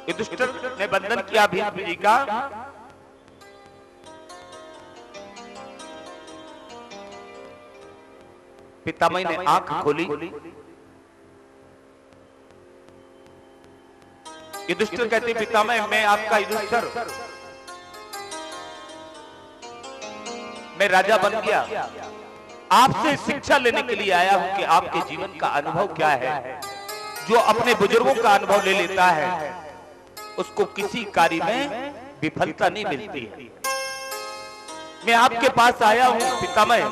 युधिष्ठिर ने वंदन किया भीष्म जी का। पितामही ने आंख खोली। युधिष्ठिर कहते पितामह मैं आपका युधिष्ठिर, मैं राजा बन गया, आपसे शिक्षा लेने के लिए आया हूं कि आपके जीवन का अनुभव क्या है। जो अपने बुजुर्गों का अनुभव ले लेता है उसको किसी कार्य में विफलता नहीं मिलती है। मैं आपके पास आया हूं पितामह,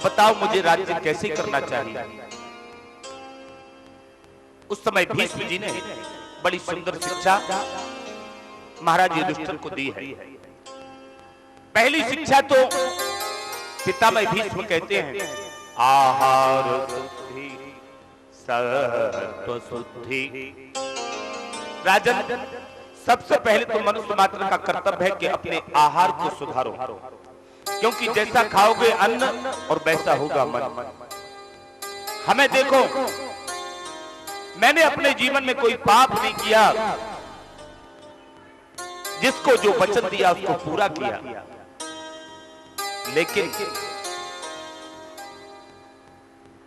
बताओ मुझे राज्य कैसे करना चाहिए। उस समय भीष्म जी ने बड़ी सुंदर शिक्षा महाराज युधिष्ठिर को दी है। पहली शिक्षा तो पितामह भीष्म कहते हैं आहार शुद्धि सत्व शुद्धि। राजन, सबसे पहले तो मनुष्य मात्र का कर्तव्य है कि अपने आहार को सुधारो, क्योंकि जैसा खाओगे अन्न और वैसा होगा मन। हमें देखो, मैंने अपने जीवन में कोई पाप नहीं किया, जिसको जो वचन दिया उसको पूरा किया, लेकिन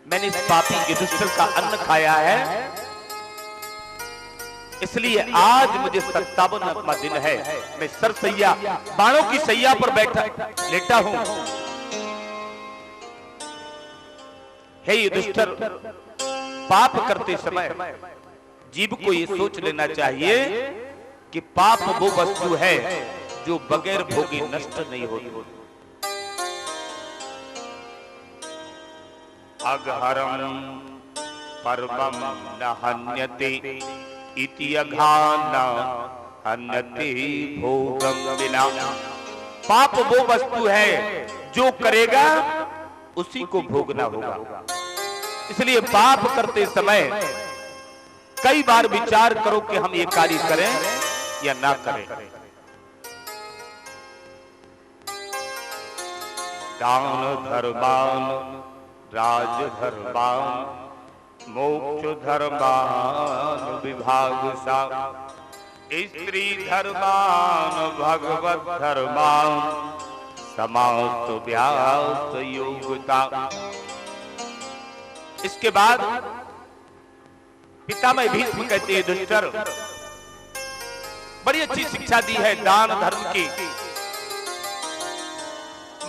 मैंने इस पापी युधिष्ठिर का अन्न खाया है, इसलिए आज मुझे 57वां दिन है। मैं सरसैया बाणों की सैया पर बैठा लेटा हूं। हे युधिष्ठिर, पाप करते समय जीव को ये सोच लेना चाहिए कि पाप वो वस्तु है जो बगैर भोगे नष्ट नहीं होती। अघहरम परमम न हन्यते इति अघान हन्यते भोगम विना। पाप वो वस्तु है जो करेगा उसी को भोगना होगा। इसलिए पाप करते समय कई बार विचार करो कि हम ये कार्य करें या ना करें। दान धर्मान राज धर्मान मोक्ष धर्मान विभाग सा। स्त्री धर्मान भगवत धर्मान समास व्यास योगता। इसके बाद पितामह भीष्म कहते हैं युधिष्ठिर, बड़ी अच्छी शिक्षा दी है दान धर्म की।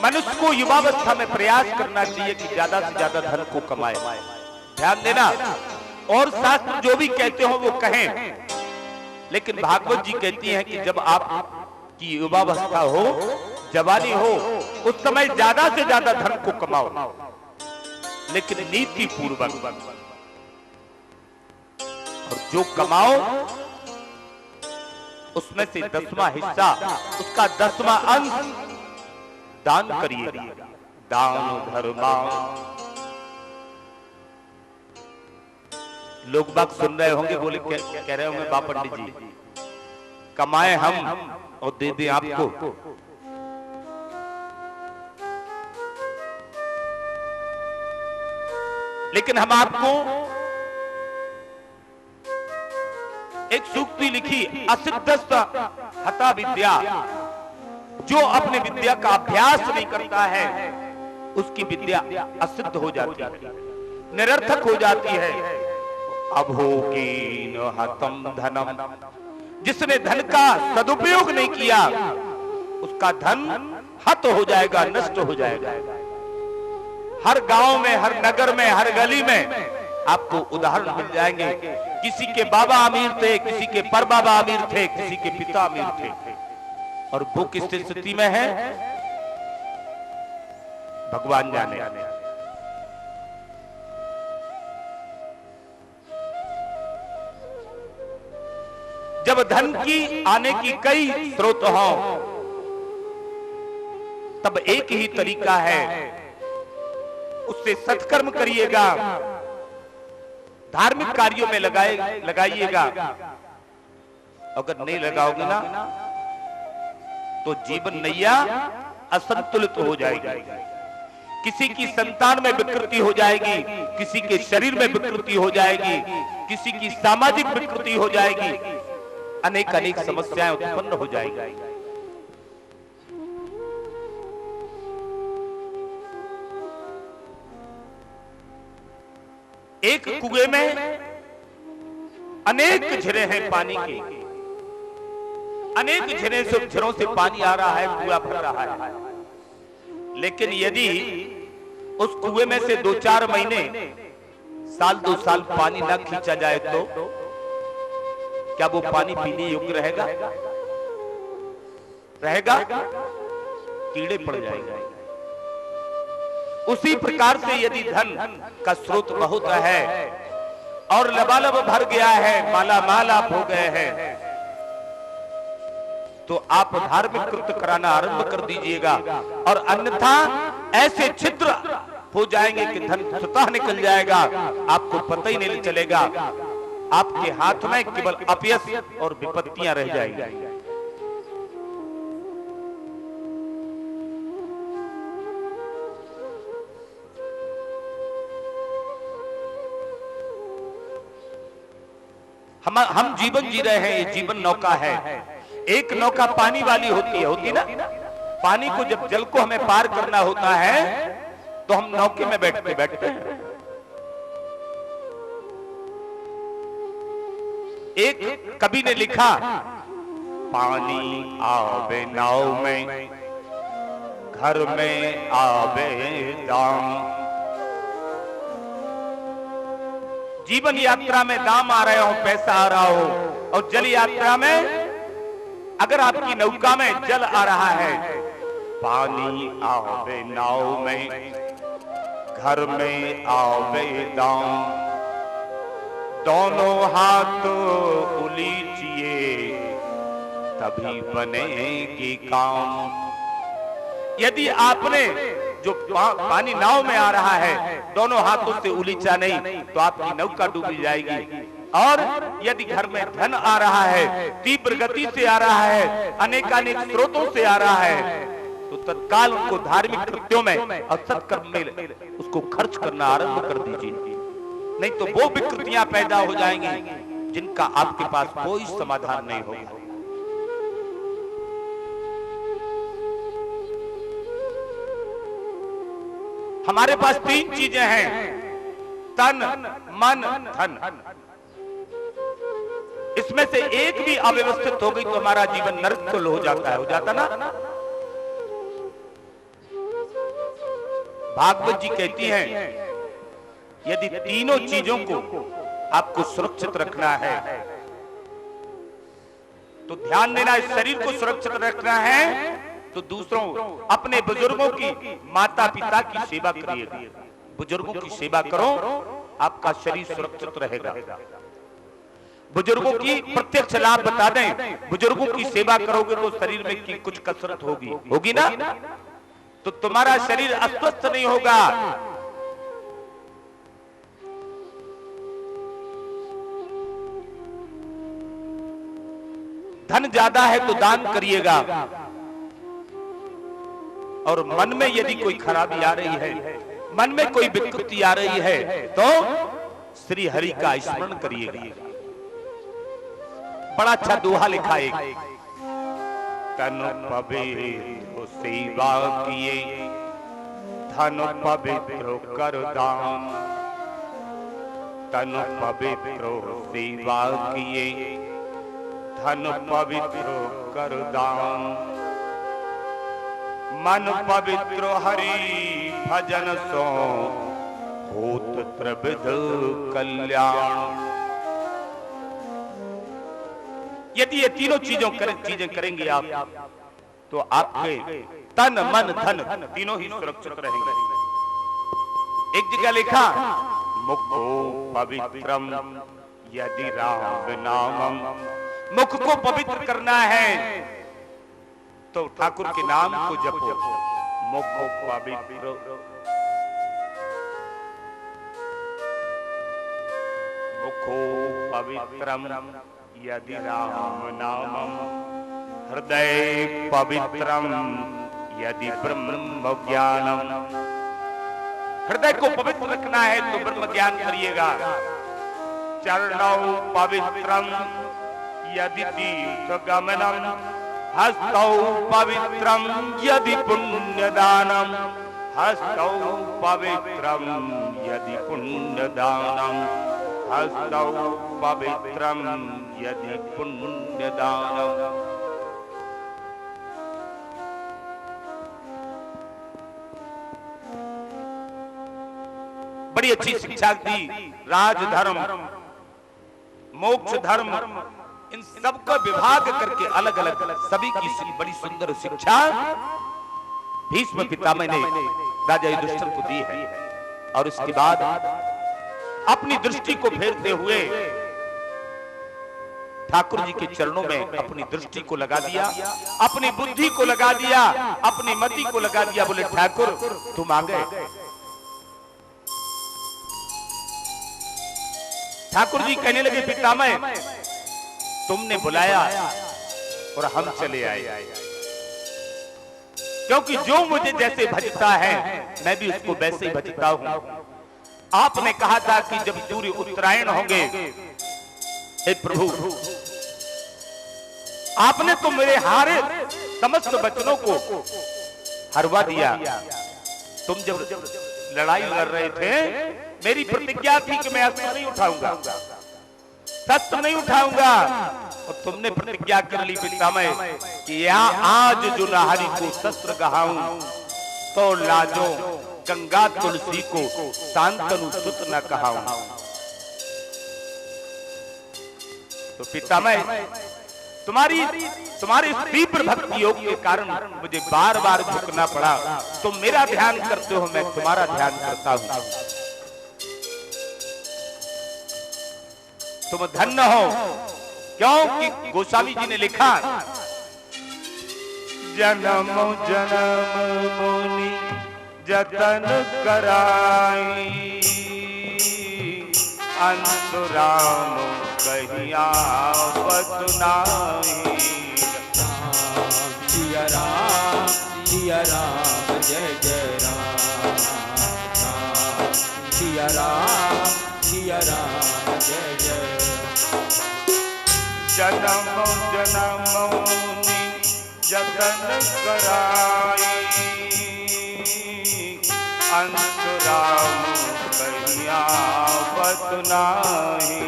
मनुष्य को युवावस्था में प्रयास करना चाहिए कि ज्यादा से ज्यादा धन को कमाए। ध्यान देना, और शास्त्र जो भी कहते हो वो कहें, लेकिन भागवत जी कहती हैं कि जब आपकी युवावस्था हो, जवानी हो, उस समय ज्यादा से ज्यादा धन को कमाओ, लेकिन नीति पूर्वक। और जो कमाओ उसमें से 10वां हिस्सा, उसका 10वां अंश दान करिए। दान धर्मा। लोग बाग सुन रहे होंगे, बोले कह रहे होंगे बा पंडित जी कमाए हम और दे दे आपको। लेकिन हम आपको एक सूक्ति लिखी, असिद्धस्त हता विद्या। जो अपने विद्या का अभ्यास नहीं करता है उसकी विद्या असिद्ध हो जाती है, निरर्थक हो जाती है। अभोगेन हतम धनम। जिसने धन का सदुपयोग नहीं किया उसका धन हत हो जाएगा, नष्ट हो जाएगा। हर गांव में, हर नगर में, हर गली में आपको उदाहरण मिल जाएंगे। किसी के बाबा अमीर थे, किसी के परबाबा अमीर थे, किसी के पिता अमीर थे, और वो किस स्थिति में है भगवान जाने। जब धन की आने की कई स्रोत हो तब एक ही तरीका है, उससे सत्कर्म करिएगा, धार्मिक कार्यों में लगाइएगा। अगर नहीं लगाओगे ना तो जीवन नैया असंतुलित हो जाएगी। किसी की संतान में विकृति हो जाएगी, किसी के शरीर में विकृति हो जाएगी, किसी की सामाजिक विकृति हो जाएगी। अनेक अनेक समस्याएं उत्पन्न हो जाएगी। एक कुएं में अनेक झिरे हैं पानी के, अनेक झिरों से पानी आ रहा है, कुआं भर रहा है। लेकिन यदि उस कुएं में से 2-4 महीने, साल 2 साल पानी ना खींचा जाए तो क्या वो पानी पीने योग्य रहेगा? कीड़े पड़ जाएंगे। उसी प्रकार से यदि धन का स्रोत बहुत है और लबालब भर गया है, माला माल आप हो गए हैं, तो आप धार्मिक कृत्य कराना आरंभ कर दीजिएगा। और अन्यथा ऐसे छिद्र हो जाएंगे कि धन स्वतः निकल जाएगा, आपको पता ही नहीं चलेगा। आपके हाथ में केवल अपयश और विपत्तियां रह जाएंगी। हम जीवन जी रहे हैं, ये जीवन नौका है। एक नौका पानी वाली होती ना। पानी को जब जल को हमें पार करना होता है तो हम नौके में बैठते हैं। एक कवि ने लिखा, पानी आवे नाव में, घर में आवे दाम। जीवन यात्रा में दाम आ रहे हो, पैसा आ रहा हो, और जल यात्रा में अगर आपकी नौका में जल आ रहा है, पानी आवे नाव में, घर में आवे दाम। दोनों हाथ उलीचिए तभी बनेगी काम। यदि आपने जो पानी नाव में आ रहा है दोनों हाथों से उलीचा नहीं तो आपकी नौका डूबी जाएगी। और यदि घर में धन आ रहा है, तीव्र गति से आ रहा है, अनेकानेक स्रोतों से आ रहा है, तो तत्काल उनको धार्मिक कृत्यों में और सत्कर्म में उसको खर्च करना आरंभ कर दीजिए। नहीं तो वो विकृतियां पैदा हो जाएंगी जिनका आपके पास कोई समाधान नहीं होगा। हमारे पास 3 चीजें हैं, तन, मन, धन। इसमें से एक भी अव्यवस्थित हो गई तो हमारा जीवन नरक तुल्य हो जाता ना। भागवत जी कहती हैं, यदि तीनों चीजों को आपको सुरक्षित रखना है तो ध्यान देना, इस शरीर को सुरक्षित रखना है तो दूसरों, अपने बुजुर्गों की, माता पिता की सेवा करिएगा। बुजुर्गों की सेवा करो, आपका शरीर सुरक्षित रहेगा। बुजुर्गों की प्रत्यक्ष लाभ बता दें, बुजुर्गों की सेवा करोगे तो शरीर में की कुछ कसरत होगी ना, तो तुम्हारा शरीर अस्वस्थ नहीं होगा। धन ज्यादा है तो दान करिएगा। और मन में यदि कोई खराबी आ रही है, मन में कोई विकृति आ रही है तो श्री हरि का स्मरण करिएगा। बड़ा अच्छा दोहा लिखा एक, तन पवित्र सेवा किए, धन पवित्र कर दान। तन पवित्र सेवा किए, धन पवित्र कर दान। मन पवित्र हरि भजन सो, होत त्रिविध कल्याण। यदि ये तीनों चीजें करेंगे आप तो आपके तन मन धन तीनों ही सुरक्षित रहेंगे। एक जगह लिखा, मुखो पवित्रम यदि राम नामम। मुख को पवित्र करना है तो ठाकुर के नाम को जपो। मुख पवित्र, मुखो पवित्रम यदि राम नामम। हृदय पवित्रम यदि ब्रह्म ज्ञानम। हृदय को पवित्र रखना है तो ब्रह्म ज्ञान करिएगा। चरणों पवित्रम यदि तीर्थगमनं हस्तौ पवित्रं यदि पुण्यदानं हस्तौ पवित्रं यदि पुण्यदानं हस्तौ पवित्रं यदि पुण्यदानं। बड़ी अच्छी शिक्षा दी। राजधर्म, मोक्ष धर्म, इन सबका विभाग करके अलग अलग सभी की बड़ी सुंदर शिक्षा भीष्म पितामह ने राजा युधिष्ठिर को दी है। और इसके बाद अपनी दृष्टि को फेरते हुए ठाकुर जी के चरणों में अपनी दृष्टि को लगा दिया, अपनी बुद्धि को लगा दिया, अपनी मति को लगा दिया। बोले ठाकुर तुम आ गए। ठाकुर जी कहने लगे पितामह तुमने बुलाया और हम चले आए, क्योंकि जो मुझे जैसे भजता है मैं भी उसको वैसे ही भजता हूं। आपने कहा था कि जब सूर्य उत्तरायण होंगे, हे प्रभु आपने तो मेरे हारे समस्त वचनों को हरवा दिया। तुम जब लड़ाई लड़ रहे थे मेरी प्रतिज्ञा थी कि मैं अस्त्र नहीं उठाऊंगा, शस्त्र नहीं उठाऊंगा, और तुमने प्रतिज्ञा कर ली पितामह कि यहाँ आज जो नाहरी को शस्त्र गहाऊं तो लाजो गंगा तुलसी को शांतनु सुत न कहाऊं। तो पितामह तुम्हारी तीव्र भक्ति योग के कारण मुझे बार बार झुकना पड़ा। तुम मेरा ध्यान करते हो, मैं तुम्हारा ध्यान करता हूं। तुम धन्य हो, क्योंकि गोस्वामी जी ने लिखा जन्म जन्म मुनि जतन कराई अंतुराम कहिया बतुनाई। सिया राम जय जय राम, सिया राम जय जय। जन्म जन्म मुनि जतन कराई अंतुराम कहिया बतुनाई।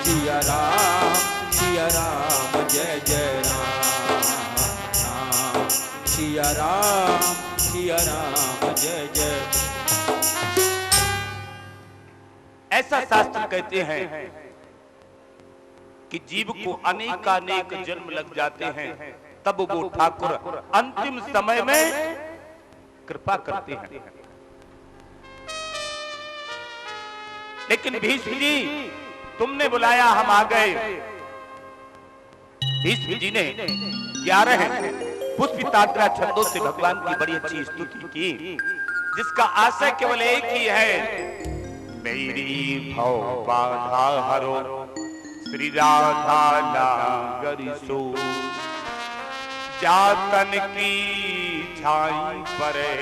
सिया राम जय जय राम, सिया राम जय जय। ऐसा शास्त्र कहते हैं कि जीव को अनेकानेक जन्म लग जाते हैं, तब वो ठाकुर अंतिम समय में कृपा करते हैं। लेकिन भीष्म जी तुमने बुलाया, हम आ गए। भीष्म जी ने 11 पुष्पिताग्रा छंदों से भगवान की बड़ी अच्छी स्तुति की, जिसका आशय केवल एक ही है, मेरी भव बाधा हरो श्री राधा नागरी सो, जातन की छाई परे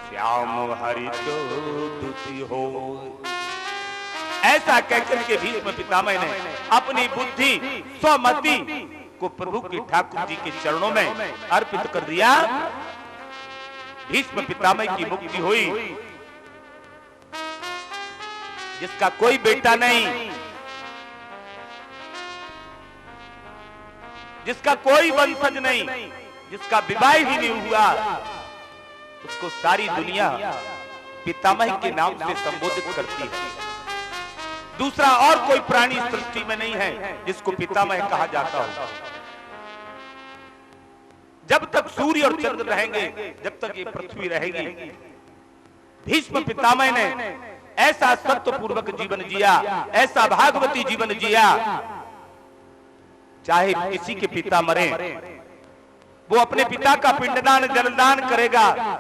श्याम हरित दुति हो। ऐसा कहकर के भीष्म पितामह ने अपनी बुद्धि स्वमति को प्रभु के ठाकुर जी के चरणों में अर्पित कर दिया। भीष्म पितामह की मुक्ति हुई। जिसका कोई बेटा नहीं, जिसका कोई वंशज नहीं, जिसका विवाह ही नहीं हुआ, उसको सारी दुनिया पितामह के नाम से संबोधित करती है। दूसरा और कोई प्राणी सृष्टि में नहीं है जिसको पितामह कहा जाता हो। जब तक सूर्य और चंद्र रहेंगे, जब तक ये पृथ्वी रहेगी, भीष्म पितामह ने ऐसा सत्यपूर्वक जीवन जिया, ऐसा भागवती जीवन जिया। चाहे किसी के पिता मरे, वो अपने पिता का पिंडदान जलदान करेगा,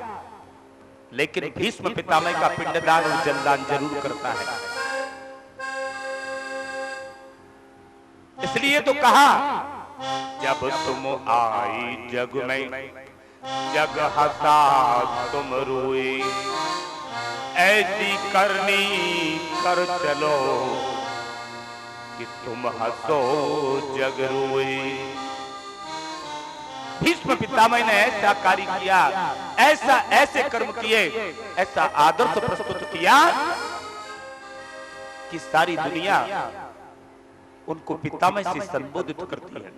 लेकिन भीष्म पितामह का पिंडदान और जलदान जरूर करता है। इसलिए तो कहा, जब तुम आई जग में जग हंसा तुम रोए, ऐसी करनी कर चलो कि तुम हंसो जग रोए। भीष्म पितामह ने ऐसा कार्य किया, ऐसा ऐसे कर्म किए, ऐसा आदर्श प्रस्तुत किया कि सारी दुनिया उनको पितामह से संबोधित करती है।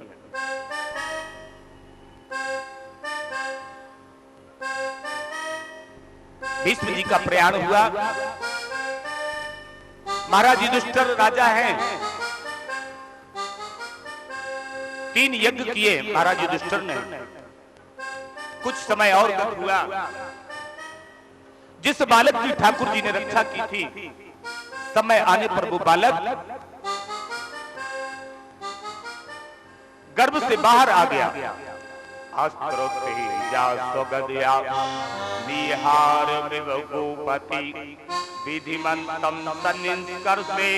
भीष्म जी का प्रयाण हुआ। महाराज युधिष्ठिर राजा हैं, 3 यज्ञ किए महाराज युधिष्ठिर ने। कुछ समय और गत हुआ। जिस बालक की ठाकुर जी ने रक्षा की थी, समय आने पर वो बालक गर्भ से बाहर आ गया। निहार भूपति विधिमंतम सन्निष्कर्षे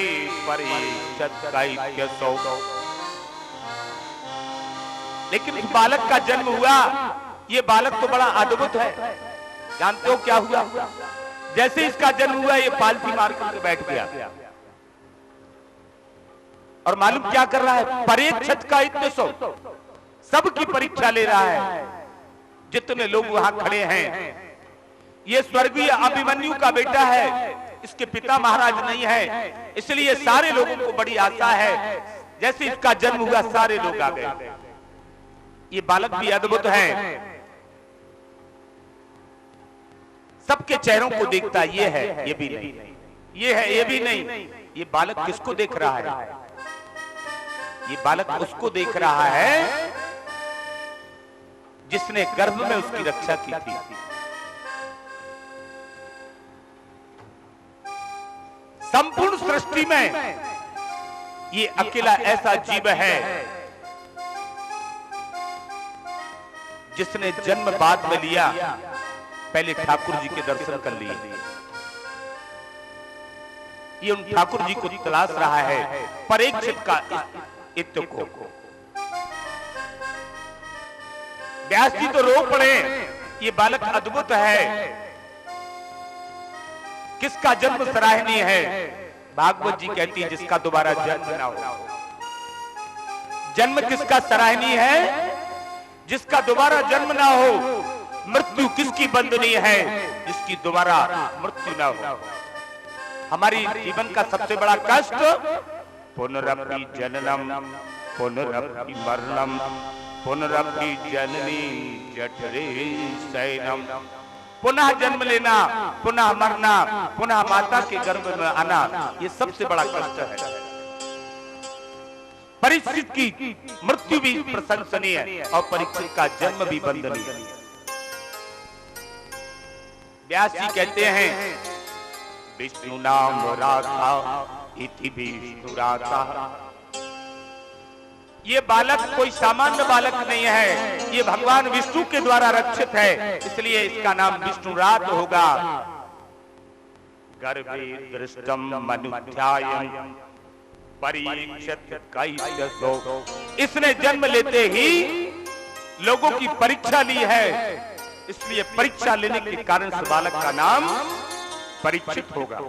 परीक्षत कैक्यसो। लेकिन इस बालक का जन्म हुआ। ये बालक तो बड़ा अद्भुत है। जानते हो क्या हुआ? जैसे इसका जन्म हुआ, ये पालथी मार कर बैठ गया और मालूम क्या कर रहा है? परीक्षत का इत्य सो, सबकी परीक्षा ले रहा है। जितने लोग वहां खड़े हैं, ये स्वर्गीय अभिमन्यु का बेटा है, इसके पिता महाराज नहीं है, इसलिए सारे लोगों को बड़ी आशा है। जैसे इसका जन्म हुआ, सारे लोग आ गए। ये बालक भी अद्भुत है, सबके चेहरों को देखता, ये है, ये भी नहीं, ये है, ये भी नहीं। ये बालक किसको देख रहा है? ये बालक उसको देख रहा है जिसने गर्भ में उसकी रक्षा की थी। संपूर्ण सृष्टि में ये अकेला ऐसा जीव है जिसने जन्म बाद में लिया, पहले ठाकुर जी के दर्शन कर लिए। ये उन ठाकुर जी को तलाश रहा है, परीक्षित का इत्य को। व्यास जी तो रो पड़े, ये बालक अद्भुत है, किसका जन्म सराहनीय है। भागवत जी कहती है जिसका दोबारा जन्म ना हो। जन्म किसका सराहनीय है? जिसका दोबारा जन्म ना हो। मृत्यु किसकी बंदनीय है? जिसकी दोबारा मृत्यु ना हो। हमारी जीवन का सबसे बड़ा कष्ट पुनरपि जननम पुनरपि मरणम पुनरपि जननी जठरे शयनम। पुनः जन्म लेना, पुनः मरना, पुनः माता के गर्भ में आना, ये सबसे बड़ा कष्ट है। परीक्षित की मृत्यु भी प्रशंसनीय है और परीक्षित का जन्म भी वंदनीय है। व्यास जी कहते हैं विष्णु नाम राधा इति विष्णु राधा। ये बालक कोई सामान्य बालक नहीं है, ये भगवान विष्णु के द्वारा रक्षित है, इसलिए इसका नाम विष्णुरात होगा। गर्भे दृष्टम मनुध्यायं परीक्षित कैक्यसो। इसने जन्म लेते ही लोगों की परीक्षा ली है, इसलिए परीक्षा लेने के कारण से बालक का नाम परीक्षित होगा।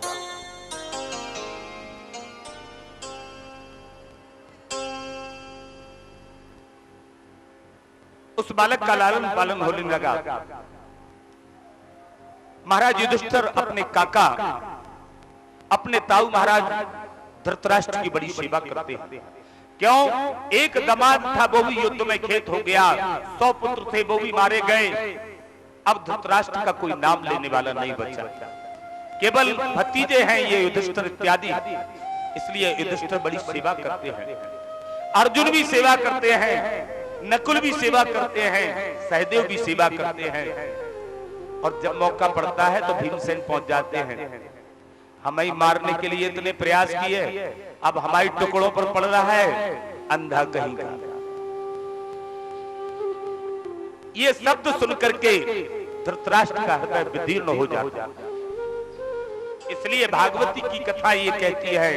उस बालक का लालन पालन होने लगा। महाराज युधिष्ठिर अपने काका, अपने ताऊ महाराज धृतराष्ट्र की बड़ी सेवा करते हैं। क्यों? एक दामाद था, वो भी युद्ध में खेत हो गया। 100 पुत्र थे, वो भी मारे गए। अब धृतराष्ट्र का कोई नाम लेने वाला नहीं बचा, केवल भतीजे हैं ये युधिष्ठिर इत्यादि। इसलिए युधिष्ठिर बड़ी सेवा करते हैं। अर्जुन भी सेवा करते हैं, नकुल भी सेवा करते हैं, सहदेव भी सेवा करते हैं। और जब मौका पड़ता है तो भीमसेन पहुंच जाते हैं। हमें मारने के लिए इतने प्रयास किए, अब हमारी टुकड़ों पर पड़ रहा है, अंधा कहीं का। ये शब्द सुनकर के धृतराष्ट्र का हृदय विदीर्ण हो जाता है। इसलिए भागवती की कथा ये कहती है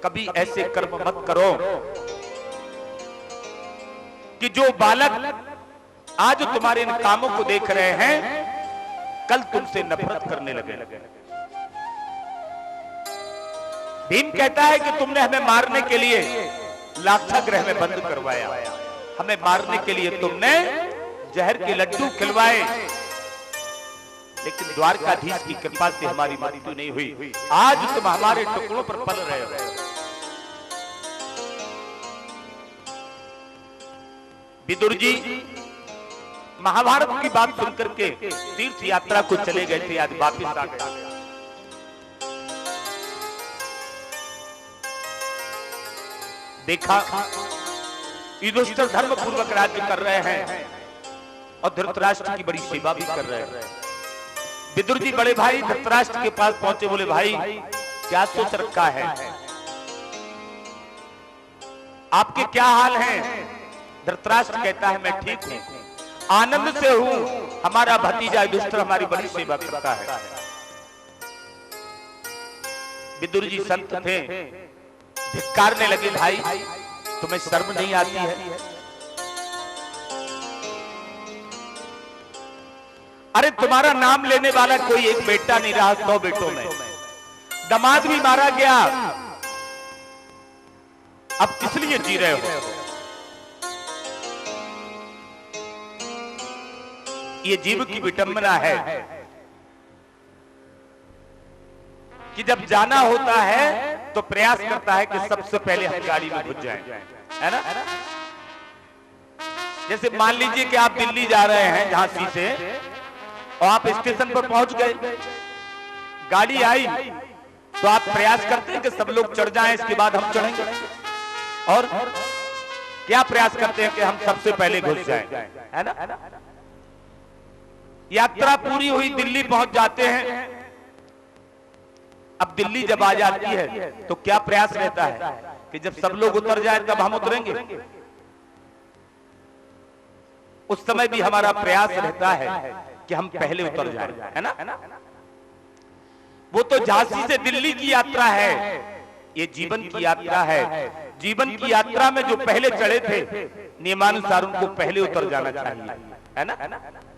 कभी ऐसे कर्म मत करो कि जो बालक आज तुम्हारे इन कामों को देख रहे हैं, कल तुमसे नफरत करने लगे। भीम कहता है कि तुमने हमें मारने के लिए लाक्षागृह में बंद करवाया, हमें मारने के लिए तुमने जहर के लड्डू खिलवाए, लेकिन द्वारकाधीश की कृपा से हमारी मृत्यु नहीं हुई। आज तुम हमारे टुकड़ों पर पल रहे हो। विदुर जी महाभारत की बात सुनकर के तीर्थ यात्रा को चले गए थे, आज वापिस आ गए। देखा युधिष्ठिर धर्म पूर्वक राज्य कर रहे हैं और धृतराष्ट्र की बड़ी सेवा भी कर रहे हैं। विदुर जी बड़े भाई धृतराष्ट्र के पास पहुंचे, बोले भाई क्या सोच रखा है, आपके क्या हाल हैं? धृतराष्ट्र कहता है मैं ठीक हूं, आनंद से हूं, हमारा भतीजा युधिष्ठिर हमारी बड़ी सेवा करता है। विदुर जी संत थे, धिक्कारने लगे, भाई तुम्हें शर्म नहीं आती है? अरे तुम्हारा नाम लेने वाला कोई एक बेटा नहीं रहा 100 बेटों में, दामाद भी मारा गया, अब किस लिए जी रहे हो? ये जीव की विडंबना है कि जब जाना होता है तो प्रयास करता है कि सबसे पहले हम गाड़ी में घुस जाएं, है ना? जैसे मान लीजिए कि आप दिल्ली जा रहे हैं झांसी से और आप स्टेशन पर पहुंच गए, गाड़ी आई तो आप प्रयास करते हैं कि सब लोग चढ़ जाएं, इसके बाद हम चढ़ेंगे, और क्या प्रयास करते हैं कि हम सबसे पहले घुस जाएं, है ना? यात्रा पूरी हुई, दिल्ली पहुंच जाते हैं। अब दिल्ली जब आ जाती है तो क्या प्रयास रहता है कि जब सब लोग उतर जाए तब हम उतरेंगे। उस समय भी हमारा प्रयास रहता है कि हम पहले उतर जाएं, है ना? वो तो झांसी से दिल्ली की यात्रा है, ये जीवन की यात्रा है। जीवन की यात्रा में जो पहले चढ़े थे नियमानुसार उनको पहले उतर जाना चाहिए, है ना?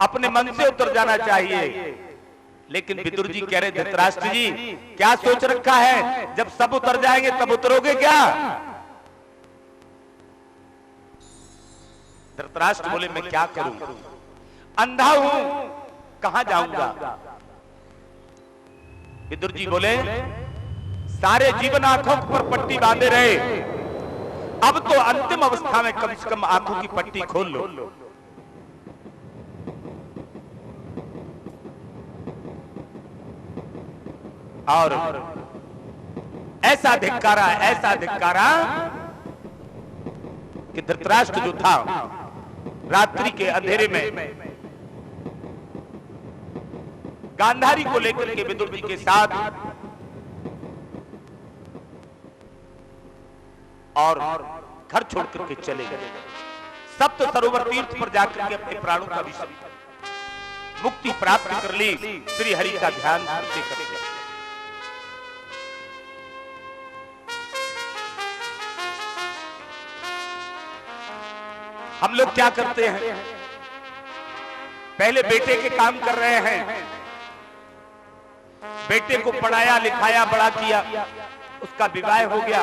अपने मन से उतर जाना चाहिए। लेकिन विदुर जी कह रहे धृतराष्ट्र जी क्या सोच रखा है, जब सब उतर जाएंगे तब उतरोगे क्या? धृतराष्ट्र बोले मैं क्या करूं, अंधा हूं, कहां जाऊंगा? विदुर जी बोले सारे जीवन आंखों पर पट्टी बांधे रहे, अब तो अंतिम अवस्था में कम से कम आंखों की पट्टी खोल लो। और ऐसा धिक्कारा कि धृतराष्ट्र जो था रात्रि के अंधेरे में गांधारी को लेकर के विदुर जी के साथ और घर छोड़ करके चले गए। सप्त सरोवर तीर्थ पर जाकर के अपने प्राणों का विसर्जन, मुक्ति प्राप्त कर ली श्री हरि का ध्यान करते करते। हम लोग क्या करते हैं, पहले बेटे के काम कर रहे हैं, बेटे को पढ़ाया लिखाया बड़ा किया, उसका विवाह हो गया,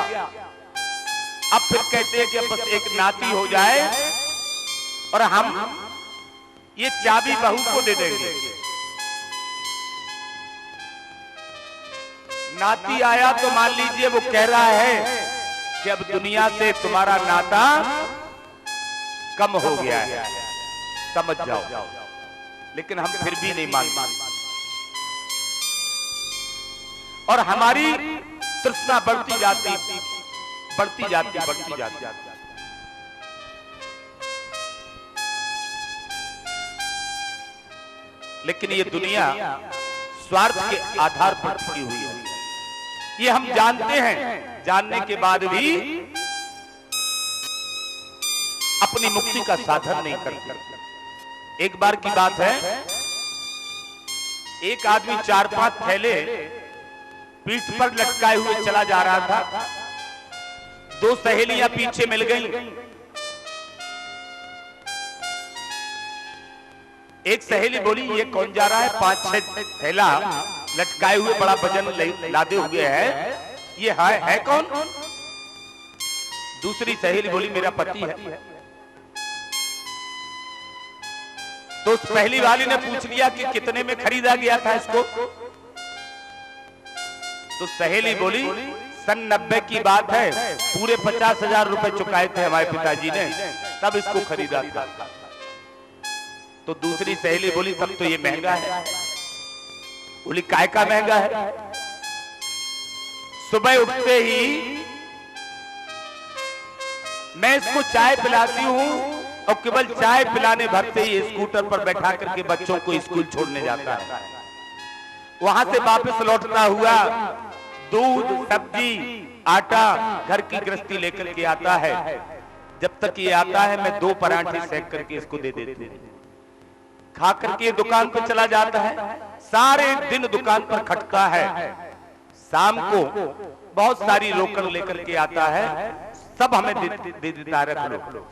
अब फिर कहते हैं कि अब बस एक नाती हो जाए और हम ये चाबी बहू को दे देंगे। नाती आया तो मान लीजिए वो कह रहा है कि अब दुनिया से तुम्हारा नाता कम हो गया है, समझ जाओ, लेकिन हम फिर भी नहीं मानते और हमारी तृष्णा बढ़ती जाती। लेकिन ये दुनिया स्वार्थ के आधार पर टिकी हुई है, ये हम जानते हैं, जानने के बाद भी अपनी मुक्ति का साधन नहीं करते। एक बार की बात है, एक आदमी 4-5 थैले पीठ पर लटकाए हुए चला जा रहा था। 2 सहेलियां पीछे मिल गईं। एक सहेली बोली ये कौन जा रहा है, 5-6 थैला लटकाए हुए बड़ा वजन लादे हुए है, ये है कौन? दूसरी सहेली बोली मेरा पति है। तो उस पहली वाली ने पूछ लिया कि कितने में खरीदा गया था इसको? तो सहेली बोली सन 90 की बात है, पूरे 50,000 रुपए चुकाए थे हमारे पिताजी ने, तब इसको खरीदा था। तो दूसरी सहेली बोली तब तो ये महंगा है। बोली काय का महंगा है? सुबह उठते ही मैं इसको चाय पिलाती हूं और केवल चाय पिलाने भर से ही स्कूटर पर बैठा करके बच्चों को स्कूल छोड़ने जाता है। वहां से वापस लौटता हुआ दूध, सब्जी, आटा, घर की गृहस्थी लेकर के आता है। जब तक ये आता है मैं 2 पराठे सेक करके इसको दे देती हूं। खा करके दुकान पर चला जाता है। सारे दिन दुकान पर खटता है। शाम को बहुत सारी रोकड़ लेकर के आता है, सब हमें दे देता है, रख लो।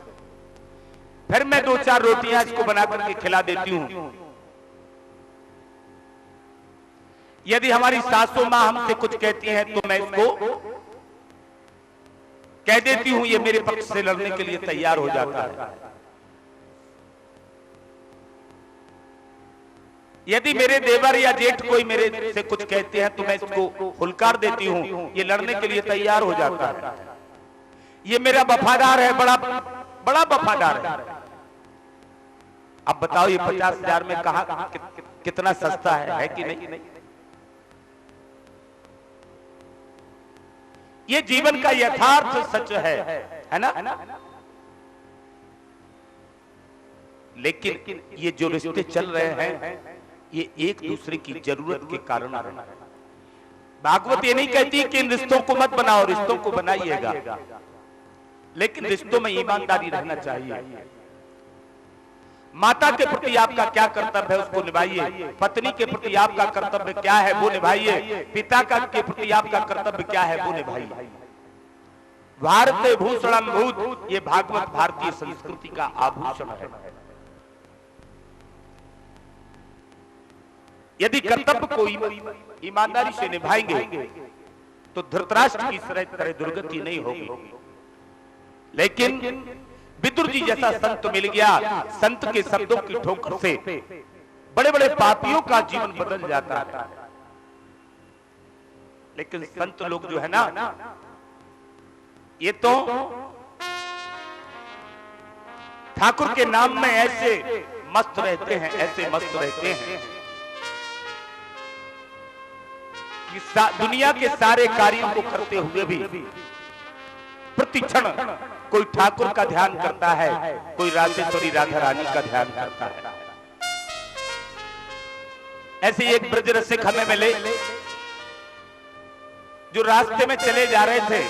फिर मैं 2-4 रोटियां इसको बना करके खिला देती हूं। यदि हमारी सासू मां हमसे कुछ कहती है तो मैं इसको कह देती हूं, ये मेरे पक्ष से लड़ने के लिए तैयार हो जाता है। यदि मेरे देवर या जेठ कोई मेरे से कुछ कहते हैं तो मैं इसको हुलकार देती हूं, ये लड़ने के लिए तैयार हो जाता है। ये मेरा वफादार है, बड़ा वफादार है। अब बताओ ये 50,000 में कहा कितना सस्ता है कि नहीं? ये जीवन का यथार्थ सच है ना? लेकिन ये जो रिश्ते चल रहे हैं ये एक दूसरे की जरूरत के कारण आ रहे हैं। भागवत ये नहीं कहती कि इन रिश्तों को मत बनाओ, रिश्तों को बनाइएगा, लेकिन रिश्तों में ईमानदारी रहना चाहिए। माता के प्रति आपका क्या कर्तव्य है उसको निभाइए। पत्नी के प्रति आपका कर्तव्य क्या है वो निभाइए। पिता का के प्रति आपका कर्तव्य क्या है वो निभाइए। भारत भूषणम भूत, ये भागवत भारतीय संस्कृति का आभूषण है। यदि कर्तव्य को ईमानदारी से निभाएंगे तो धृतराष्ट्र की तरह दुर्गति नहीं होगी। लेकिन विदुर जी जैसा संत मिल गया, संत के शब्दों की ठोकर से बड़े बड़े पापियों का जीवन बदल जाता है। लेकिन संत लोग जो है ना, ये तो ठाकुर के नाम में ऐसे मस्त रहते हैं, ऐसे मस्त रहते हैं कि दुनिया के सारे कार्यों को करते हुए भी प्रति क्षण कोई ठाकुर का ध्यान करता है, कोई राजेश्वरी राधा रानी का ध्यान करता है। ऐसे एक ब्रज रसिक हमें मिले जो रास्ते में चले जा रहे थे।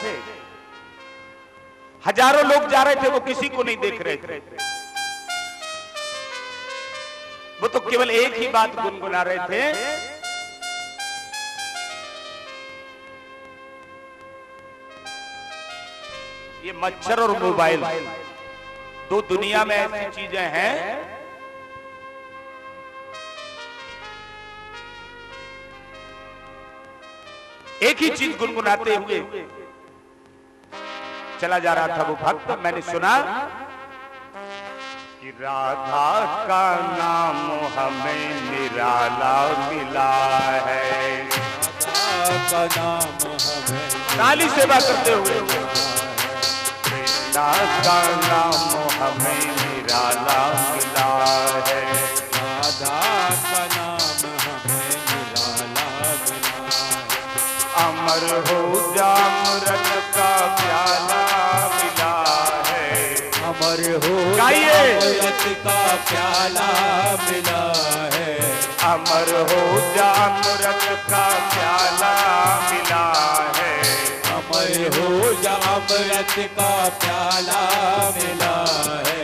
हजारों लोग जा रहे थे, वो किसी को नहीं देख रहे थे। वो तो केवल एक ही बात गुनगुना रहे थे, ये मच्छर और मोबाइल दो दुनिया में ऐसी चीजें हैं एक ही चीज गुनगुनाते हुए चला जा रहा था वो भक्त। मैंने सुना कि राधा का नाम हमें निराला मिला है, राधा का नाम हमें ताली सेवा करते हुए का नाम हमें निराला मिला है, राधा का नाम हमें निराला मिला है। अमर हो जामरत का प्याला मिला है, अमर हो गाइए का प्याला मिला है, अमर हो जामरत का प्याला मिला है, अमर हो जा अमृत का प्याला मिला है।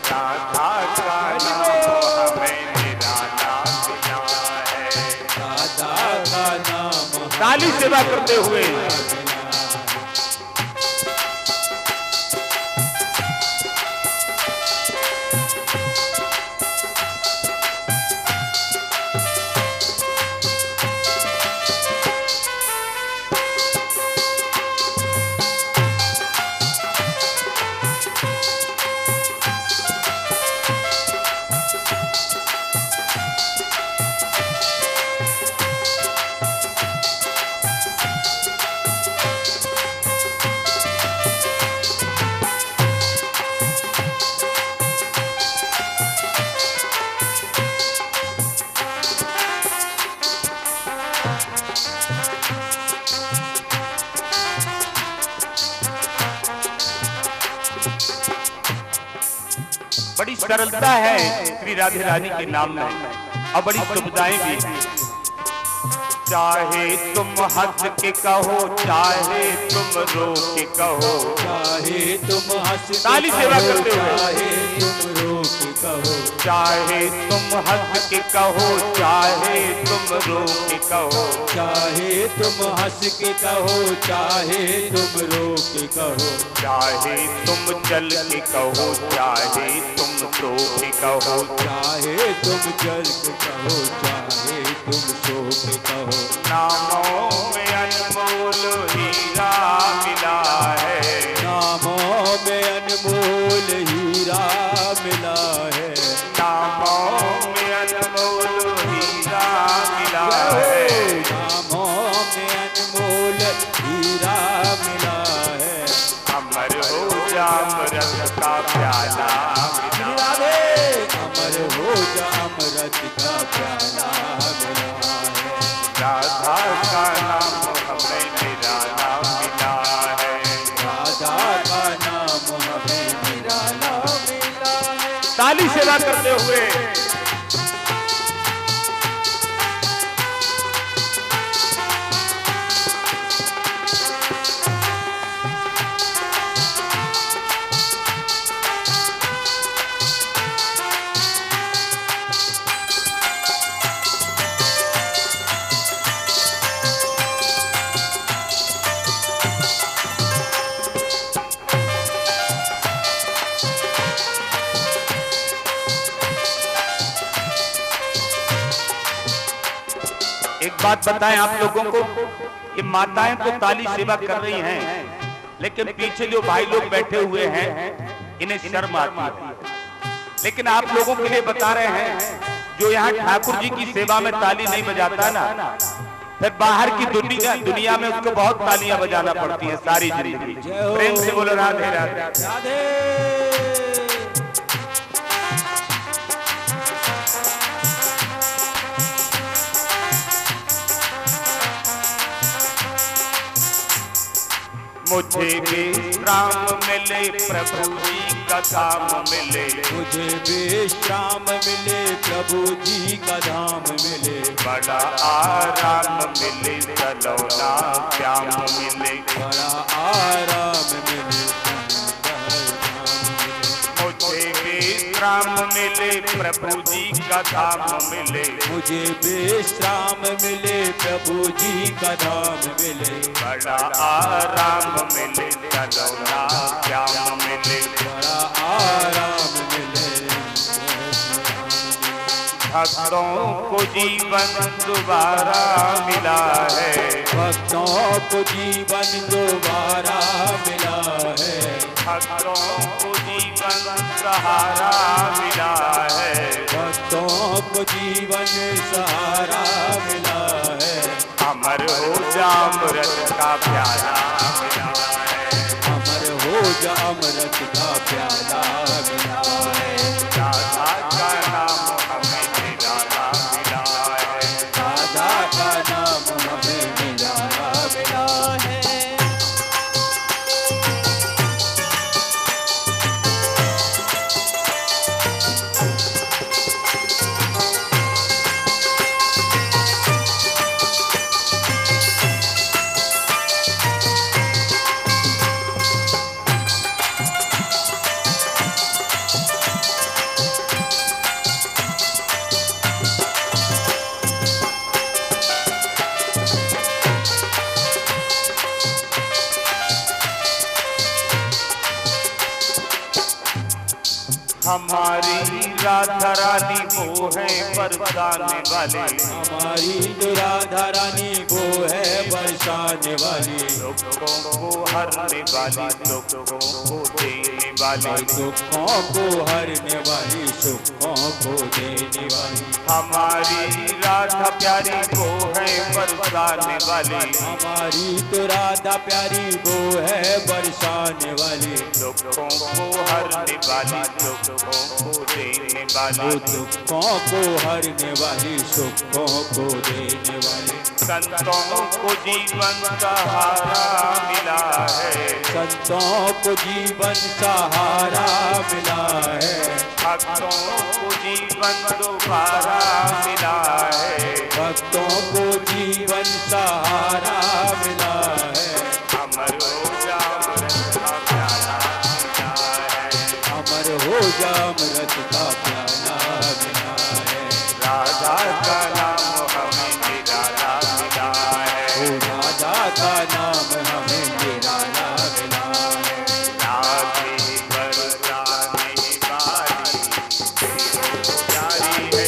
राधा का नाम हमें निराला मिला है, राधा का नाम ताली सेवा करते हुए बड़ी सरलता है श्री राधे रानी के नाम में और बड़ी सुविधाएं भी हैं। चाहे तुम हंस के कहो, चाहे तुम रो के कहो, चाहे तुम हंस ताली सेवा करते हुए, चाहे तुम रो के कहो, चाहे तुम हंस के कहो, चाहे तुम रो के कहो, चाहे तुम हंस के कहो, चाहे तुम रो के कहो, चाहे तुम चल के कहो, चाहे तुम सो के कहो, चाहे तुम जल के कहो, चाहे तुम सो के कहो। नामों में अनमोल हीरा मिला है, नामों में अनमोल हीरा मिला है, नामों में अनमोल हीरा मिला है, नामों में अनमोल हीरा मिला है। अमर हो जाम रस का प्याला मिला है, अमर हो जा अमृत का प्याला मिला है। राधा का नाम हमें निराला मिला है, राधा का नाम हमें निराला मिला है। ताली सेवा करते हुए एक बात बताएं आप लोगों को, ये माताएं तो ताली सेवा कर रही हैं, लेकिन पीछे जो भाई लोग बैठे हुए हैं इन्हें शर्म आती है। लेकिन आप लोगों के लिए बता रहे हैं, जो यहाँ ठाकुर जी की सेवा में ताली नहीं बजाता ना, फिर बाहर की दुनिया में उसको बहुत तालियां बजाना पड़ती हैं सारी जिंदगी। प्रेम से बोलो राधे राधे राधे। मुझे विश्राम मिले प्रभु जी का धाम मिले, मुझे विश्राम मिले प्रभु जी का धाम मिले, बड़ा आराम मिले सलोना श्याम मिले, बड़ा आराम मिले। मुझे विश्राम मिले प्रभु जी का धाम मिले, मुझे विश्राम मिले प्रभु जी का धाम मिले, बड़ा आराम मिले सलोना श्याम मिले, बड़ा आराम मिले। भक्तों को जीवन दोबारा मिला है, भक्तों को जीवन दोबारा मिला है, भक्तों को जीवन सहारा मिला है, भक्तों को जीवन सहारा मिला है। अमर हो जा अमृत का प्याला मिला है, अमर हो जा अमृत का प्याला मिला है। राधा का नाम हमें निराला मिला है, राधा का नाम हमें निराला मिला है। हमारी राधा रानी वो है बरसाने वाली, हमारी जो राधा रानी वो है बरसाने वाली, दुखों को हरने वाली, दुखों को देने वाली, दुखों को हरने वाली, सुखों को देने वाली। हमारी राधा प्यारी वो है बरसाने वाली, हमारी तो राधा प्यारी वो है बरसाने वाली, दुखों को हरने वाली, दुखों को देने वाली, दुखों को हरने वाली, सुखों को देने वाली। संतों को जीवन सहारा मिला है, संतों को जीवन सहारा मिला है, भक्तों को जीवन दोबारा मिला है, भक्तों को जीवन सहारा मिला है। अमर हो जा अमृत का प्याला मिला है, अमर हो जा अमृत का प्याला मिला है। राधा का नाम हमें निराला मिला है, ओ राधा का नाम हमें निराला मिला है। राधे बरसाने वाली, जारी है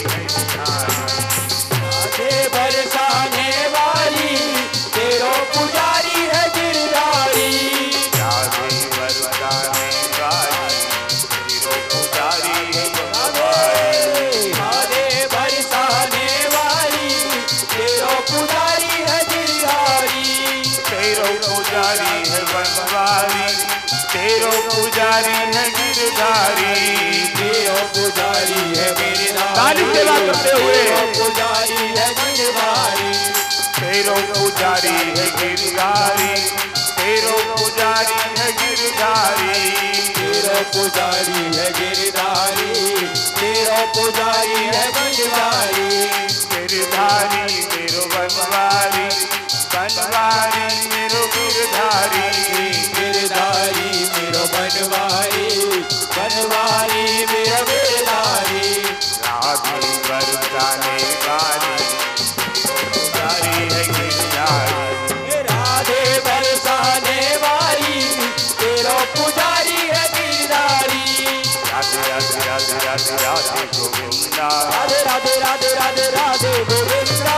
राधे बरसाने वाली, तेरो पुजारी है गिरधारी। राधे बरसाने वाली, तेरो पुजारी है राधे बरसाने वाली, तेरो पुजारी है गिरधारी। तेरो पुजारी है बनवारी, तेरो पुजारी है गिरधारी, तेरो पुजारी है गिरधारी। ताली सेवा करते हुए। तेरो पुजारी है गिरधारी। तेरो पुजारी है गिरधारी, तेरो पुजारी है गिरधारी, तेरो पुजारी है गिरधारी। तेरो पुजारी है गिरधारी। गिरधारी मेरो बनवारी, बनवारी मेरो गिरधारी, गिरधारी मेरो बनवारी, बनवारी मेरो गिरधारी। राधे बरसाने वाली, पुजारी है गिरधारी, राधे बरसाने वाली, तेरो पुजारी है गिरधारी। राधे राधे राधे राधे राधे गोविंदा, राधे राधे राधे राधे राधे गोविंदा।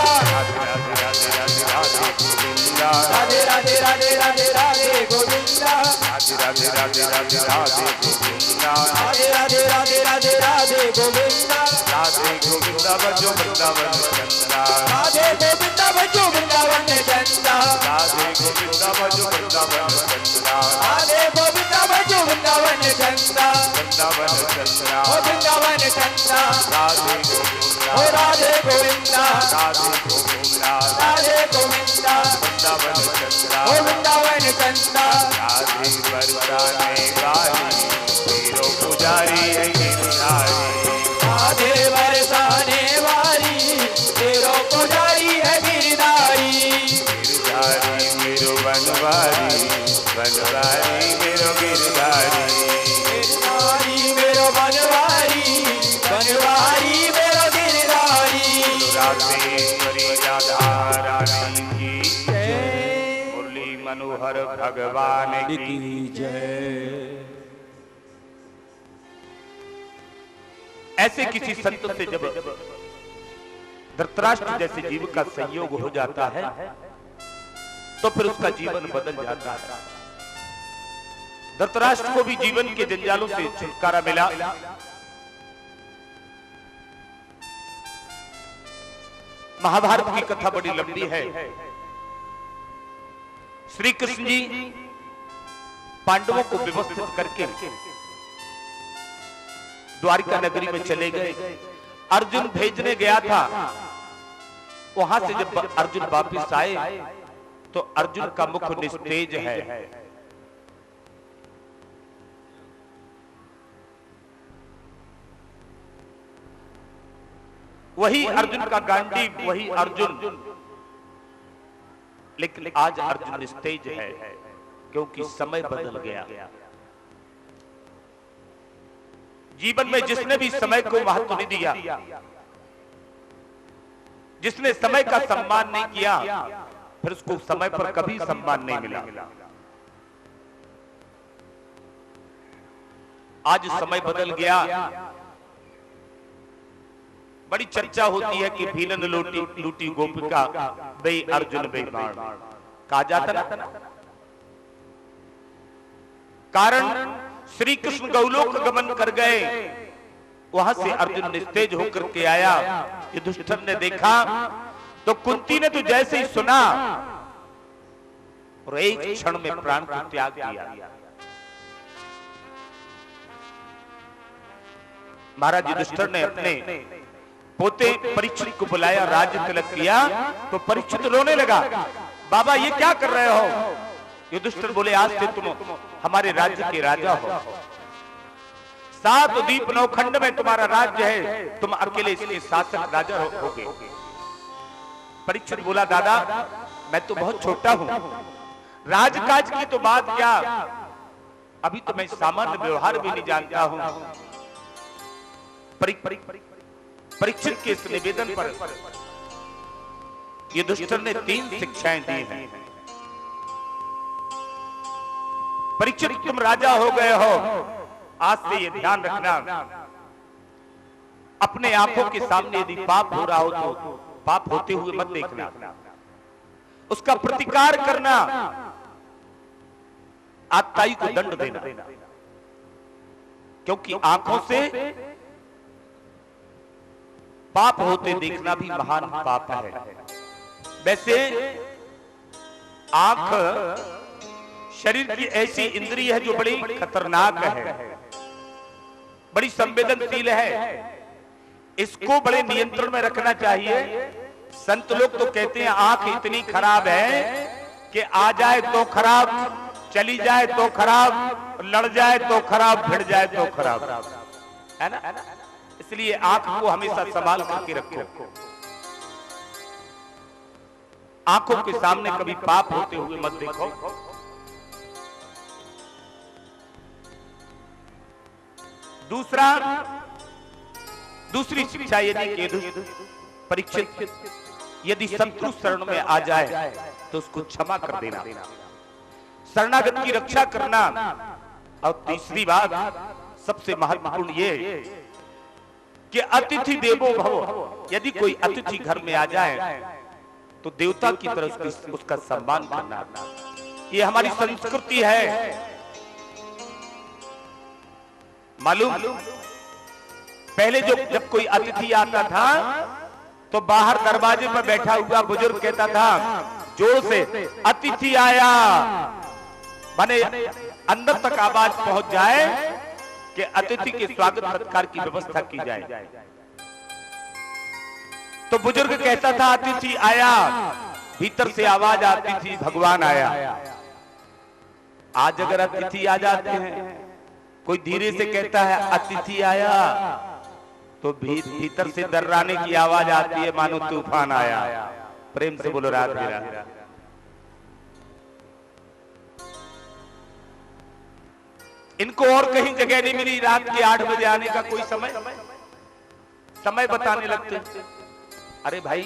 राधे राधे राधे राधे राधे गोविंदा, राधे राधे राधे राधे राधे गोविंदा। राधे राधे राधे राधे राधे गोविंदा, राधे राधे राधे राधे राधे गोविंदा। राधे गोविंदा बजो वृंदावन चंदा, राधे गोविंदा बजो वृंदावन चंदा। राधे गोविंदा बजो वृंदावन चंदा, राधे गोविंदा बजो वृंदावन चंदा। वृंदावन चंदा, ओ वृंदावन चंदा। राधे गोविंदा, ओ राधे गोविंदा। राधे गोविंदा, राधे गोविंदा। वृंदावन चंदा, ओ वृंदावन चंदा। राधे बरसाने वाली, तेरो पुजारी है गिरधारी, राधे बरसाने वाली, तेरो पुजारी है गिरधारी। गिरधारी मेरो बनवारी, बनवारी मेरो गिरधारी, गिरधारी मेरो बनवारी, बनवारी मेरो गिरधारी। राधेश्वरी राधा रानी की जय, मुरली मनोहर भगवान की जय। ऐसे किसी संत से जब धृतराष्ट्र जैसे जीव का संयोग हो जाता है तो फिर उसका जीवन बदल जाता है। धृतराष्ट्र को भी जीवन के जंजालों से छुटकारा मिला। महाभारत की कथा बड़ी लंबी है। श्री कृष्ण जी पांडवों को व्यवस्थित करके द्वारिका नगरी में चले गए। अर्जुन भेजने गया था, वहां से जब अर्जुन वापस आए तो अर्जुन का मुख निस्तेज है। वही अर्जुन का गांडीव, वही अर्जुन, लेकिन आज अर्जुन निस्तेज है क्योंकि समय बदल गया। जीवन में जिसने भी समय को महत्व नहीं दिया, जिसने समय का सम्मान नहीं किया, फिर उसको समय पर कभी सम्मान नहीं मिला। आज समय बदल गया। बड़ी चर्चा होती है कि भीलन लूटी गोपिका बे अर्जुन बेईमान, कहा जाता ना। कारण श्री कृष्ण गौलोक गमन कर गए, वहां से अर्जुन निस्तेज होकर के आया। युधिष्ठिर ने देखा तो कुंती ने तो जैसे ही सुना और एक क्षण में प्राण को त्याग दिया। महाराज युधिष्ठिर ने अपने पोते परीक्षित को बुलाया, राज्य तिलक किया, तो परीक्षित रोने लगा, बाबा ये क्या कर रहे हो? युधिष्ठिर बोले, आज से तुम हमारे राज्य के राजा हो, 7 द्वीप 9 खंड में तुम्हारा राज्य है, तुम अकेले इसके शासक राजा होगे। परीक्षित बोला, दादा मैं तो बहुत छोटा हूं, राजकाज की तो बात क्या, अभी तो मैं सामान्य व्यवहार भी नहीं जानता हूं। परीक्षित के इस निवेदन पर युधिष्ठिर ने 3 शिक्षाएं दी हैं। परीक्षित तुम राजा हो गए हो, आज से ये ध्यान रखना, अपने आंखों के सामने यदि पाप हो रहा हो तो पाप होते हुए मत देखना, उसका प्रतिकार करना, आत्ताई को दंड देना, क्योंकि आंखों से पाप होते देखना भी महान पाप है। वैसे आंख शरीर की ऐसी इंद्रिय है जो बड़ी खतरनाक है, बड़ी संवेदनशील है, इसको बड़े नियंत्रण में रखना चाहिए। संत लोग तो कहते हैं आंख इतनी खराब है कि आ जाए तो खराब, चली जाए तो खराब, लड़ जाए तो खराब, भिड़ जाए तो खराब, है ना? इसलिए आंख को हमेशा संभाल करके रखो, आंखों के सामने कभी पाप होते हुए मत देखो। दूसरी शिक्षा यदि परीक्षित यदि शत्रु शरण में आ जाए तो उसको क्षमा कर देना, शरणागत की रक्षा करना। और तीसरी बात सबसे महत्वपूर्ण ये कि अतिथि देवो भव, यदि कोई अतिथि घर में आ जाए तो देवता की तरह उसका सम्मान करना, ये हमारी संस्कृति है। मालूम, पहले जब कोई अतिथि आता था तो बाहर दरवाजे पर बैठा हुआ बुजुर्ग कहता था जोर से, अतिथि आया, माने अंदर तक आवाज पहुंच जाए कि अतिथि के स्वागत सत्कार की व्यवस्था की जाए। तो बुजुर्ग कहता था अतिथि आया, भीतर से आवाज आती थी भगवान आया। आज अगर अतिथि आ जाते हैं, कोई धीरे से कहता है अतिथि आया, तो भीतर से दर्राने की आवाज आती है मानो तूफान आया। प्रेम से बोलो रात बिरा। इनको और कहीं जगह नहीं मिली रात के 8 बजे आने का कोई समय बताने लगते। अरे भाई,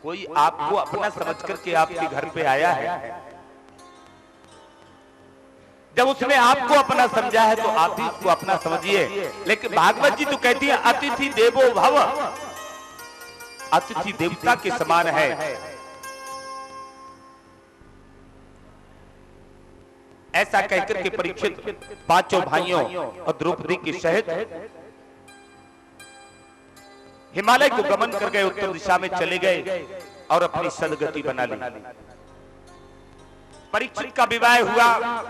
कोई आपको अपना समझ करके आपके घर पे आया है, जब उसने आपको अपना समझा है तो आप भी उसको अपना समझिए। लेकिन भागवत जी तो कहती है अतिथि देवो भव, अतिथि देवता के समान है। ऐसा कहकर के परीक्षित 5 भाइयों और द्रौपदी के सहित हिमालय को गमन कर गए, उत्तर दिशा में चले गए और अपनी सदगति बना ली। परीक्षित का विवाह हुआ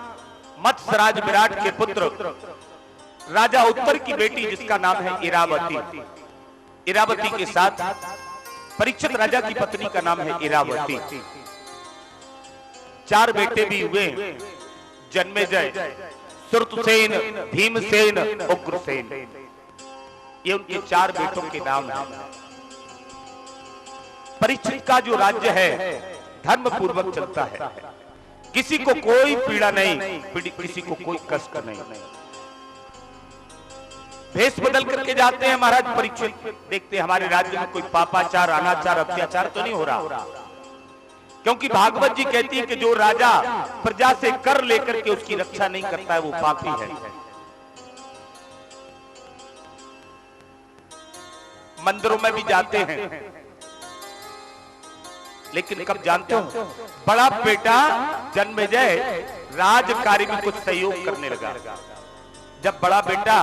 मत्स्यराज विराट के पुत्र राजा उत्तर की बेटी जिसका नाम है इरावती। इरावती के साथ परीक्षित राजा की पत्नी का नाम है इरावती। 4 बेटे भी हुए, जन्मेजय, श्रुतसेन, भीमसेन, उग्रसेन। ये उनके 4 बेटों के नाम हैं। परीक्षित का जो राज्य है धर्म पूर्वक चलता है, किसी को कोई पीड़ा नहीं, किसी को कोई कष्ट नहीं। भेष बदल करके जाते हैं महाराज परीक्षित, देखते हैं हमारे राज्य में कोई पापाचार, अनाचार, अत्याचार तो नहीं हो रहा। क्योंकि भागवत जी कहती है कि जो राजा प्रजा से कर लेकर के उसकी रक्षा नहीं करता है वो पापी है। मंदिरों में भी जाते हैं, लेकिन कब जानते हो, बड़ा बेटा जन्मेजय राज कार्य में कुछ सहयोग करने लगा। जब बड़ा बेटा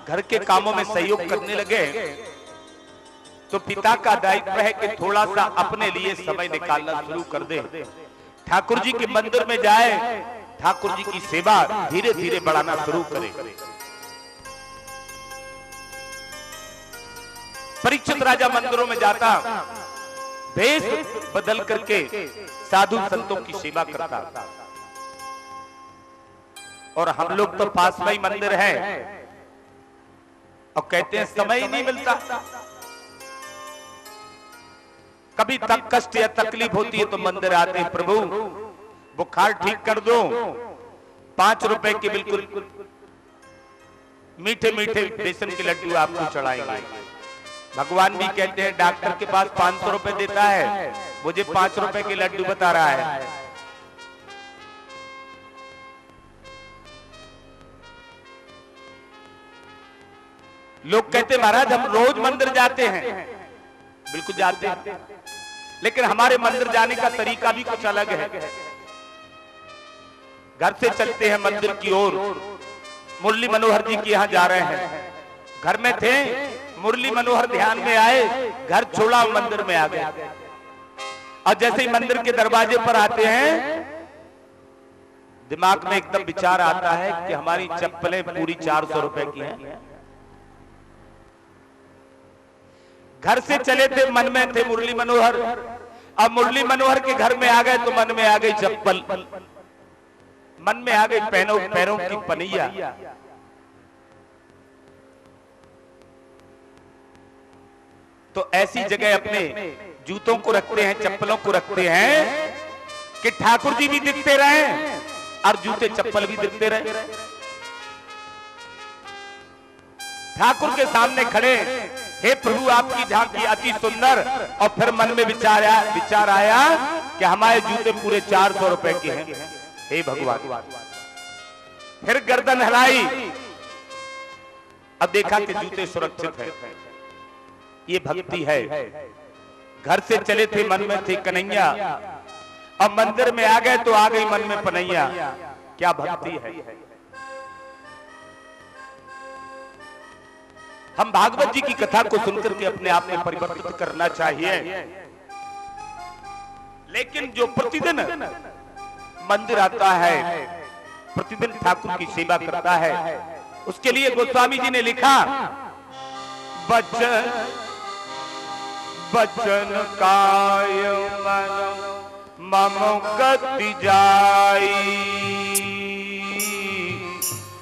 घर के कामों में सहयोग करने लगे तो पिता का दायित्व है कि थोड़ा सा अपने लिए समय निकालना शुरू कर दे, ठाकुर जी के मंदिर में जाए, ठाकुर जी की सेवा धीरे धीरे बढ़ाना शुरू करे। परीक्षित राजा मंदिरों में जाता, भेष बदल करके साधु संतों की सेवा करता, और हम लोग तो पास में ही मंदिर है और कहते हैं समय ही नहीं मिलता। कभी तक कष्ट या तकलीफ होती है तो मंदिर आते हैं, प्रभु बुखार ठीक कर दो, 5 रुपए के बिल्कुल मीठे मीठे बेसन के लड्डू आपको चढ़ाएंगे। भगवान भी कहते हैं डॉक्टर के पास 500 रुपए देता है, मुझे 5 रुपए के लड्डू बता रहा है। लोग कहते महाराज हम रोज मंदिर जाते हैं, बिल्कुल जाते हैं, लेकिन हमारे मंदिर जाने का तरीका भी कुछ अलग है। घर से चलते हैं मंदिर की ओर, मुरली मनोहर जी के यहाँ जा रहे हैं, घर में थे, मुरली मनोहर ध्यान में आए, घर छोड़ा मंदिर में आ गए, और जैसे ही मंदिर के दरवाजे पर आते हैं दिमाग में एकदम विचार आता है कि हमारी चप्पलें पूरी 400 रुपए की हैं। घर से चले थे, मन में थे मुरली मनोहर, अब मुरली मनोहर के घर में आ गए तो मन में आ गई चप्पल, मन में आ गई पैरों की पनिया। तो ऐसी जगह अपने जूतों को रखते हैं, चप्पलों को रखते हैं कि ठाकुर जी भी दिखते रहे और जूते चप्पल भी दिखते रहे। ठाकुर के सामने खड़े, हे प्रभु आपकी झांकी अति सुंदर, और फिर मन में विचार आया कि हमारे जूते पूरे 400 रुपए के हैं, हे भगवान। फिर गर्दन हिलाई, अब देखा कि जूते सुरक्षित है। ये भक्ति है। घर से चले थे, मन में थे कन्हैया, अब मंदिर में आ गए तो आ गई मन में पनैया। क्या भक्ति है। हम भागवत जी की कथा को सुनकर के अपने आप में परिवर्तित करना चाहिए, लेकिन जो प्रतिदिन मंदिर आता है, प्रतिदिन ठाकुर की सेवा करता है, उसके लिए गोस्वामी जी ने लिखा, बचन बचन काय मन मम गति जाई,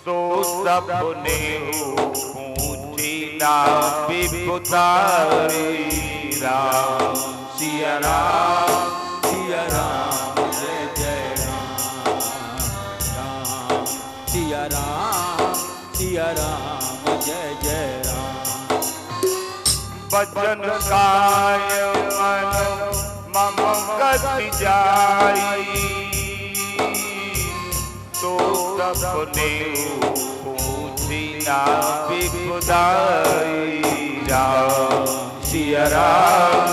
सो सपने पूछी ना विपुतारी। राम सिया राम सिया राम जय जय राम, राम सिया राम सिया राम जय जय राम। बचन काय मन मम गति जाई, तो सपने पूछी ना विपुतारी। राम सिया राम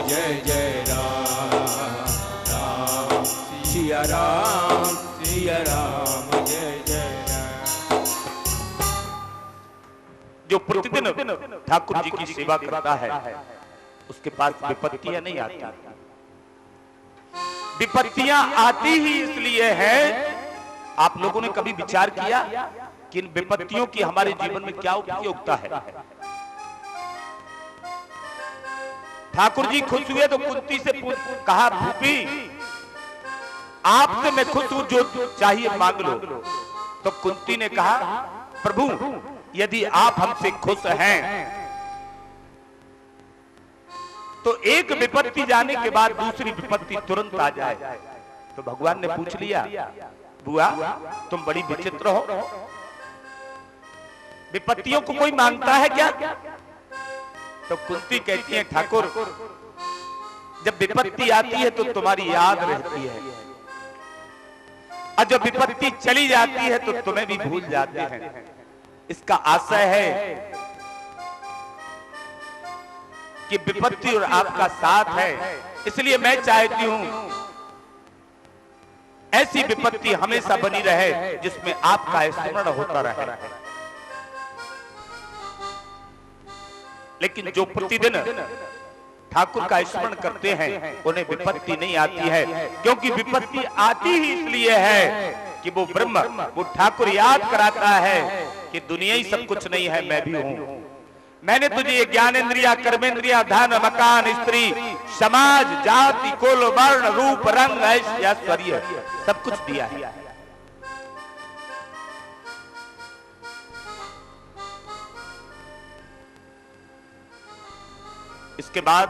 जय जय राम, राम सिया राम जय जय राम। जो प्रतिदिन ठाकुर जी की सेवा करता है उसके पास विपत्तियां नहीं आती। विपत्तियां आती ही इसलिए है, आप लोगों ने कभी विचार किया कि इन विपत्तियों की हमारे जीवन में क्या उपयोगिता है। ठाकुर जी खुश हुए तो कुंती से कहा, भूपी आपसे मैं खुश हूं, जो चाहिए मांग लो। तो कुंती ने कहा, प्रभु यदि आप हमसे खुश हैं तो एक विपत्ति जाने के बाद दूसरी विपत्ति तुरंत आ जाए। तो भगवान ने पूछ लिया, बुआ तुम बड़ी विचित्र हो, विपत्तियों को कोई मांगता है क्या? तो कुंती कहती है, ठाकुर जब विपत्ति आती है तो तुम्हारी याद रहती है, और जब विपत्ति चली जाती है तो तुम्हें भी भूल जाते हैं। इसका आशय है कि विपत्ति और आपका साथ है, इसलिए मैं चाहती हूं ऐसी विपत्ति हमेशा बनी रहे जिसमें आपका स्मरण होता रहे। लेकिन जो प्रतिदिन ठाकुर का स्मरण करते हैं उन्हें विपत्ति नहीं आती है, क्योंकि विपत्ति आती ही इसलिए है कि वो ब्रह्म, वो ठाकुर याद कराता है कि दुनिया ही सब कुछ नहीं है, मैं भी हूं। मैंने तुझे ज्ञानेन्द्रिया, कर्मेंद्रिया, धन, मकान, स्त्री, समाज, जाति, कुल, वर्ण, रूप, रंग, ऐश्वर्य सब कुछ दिया है। इसके बाद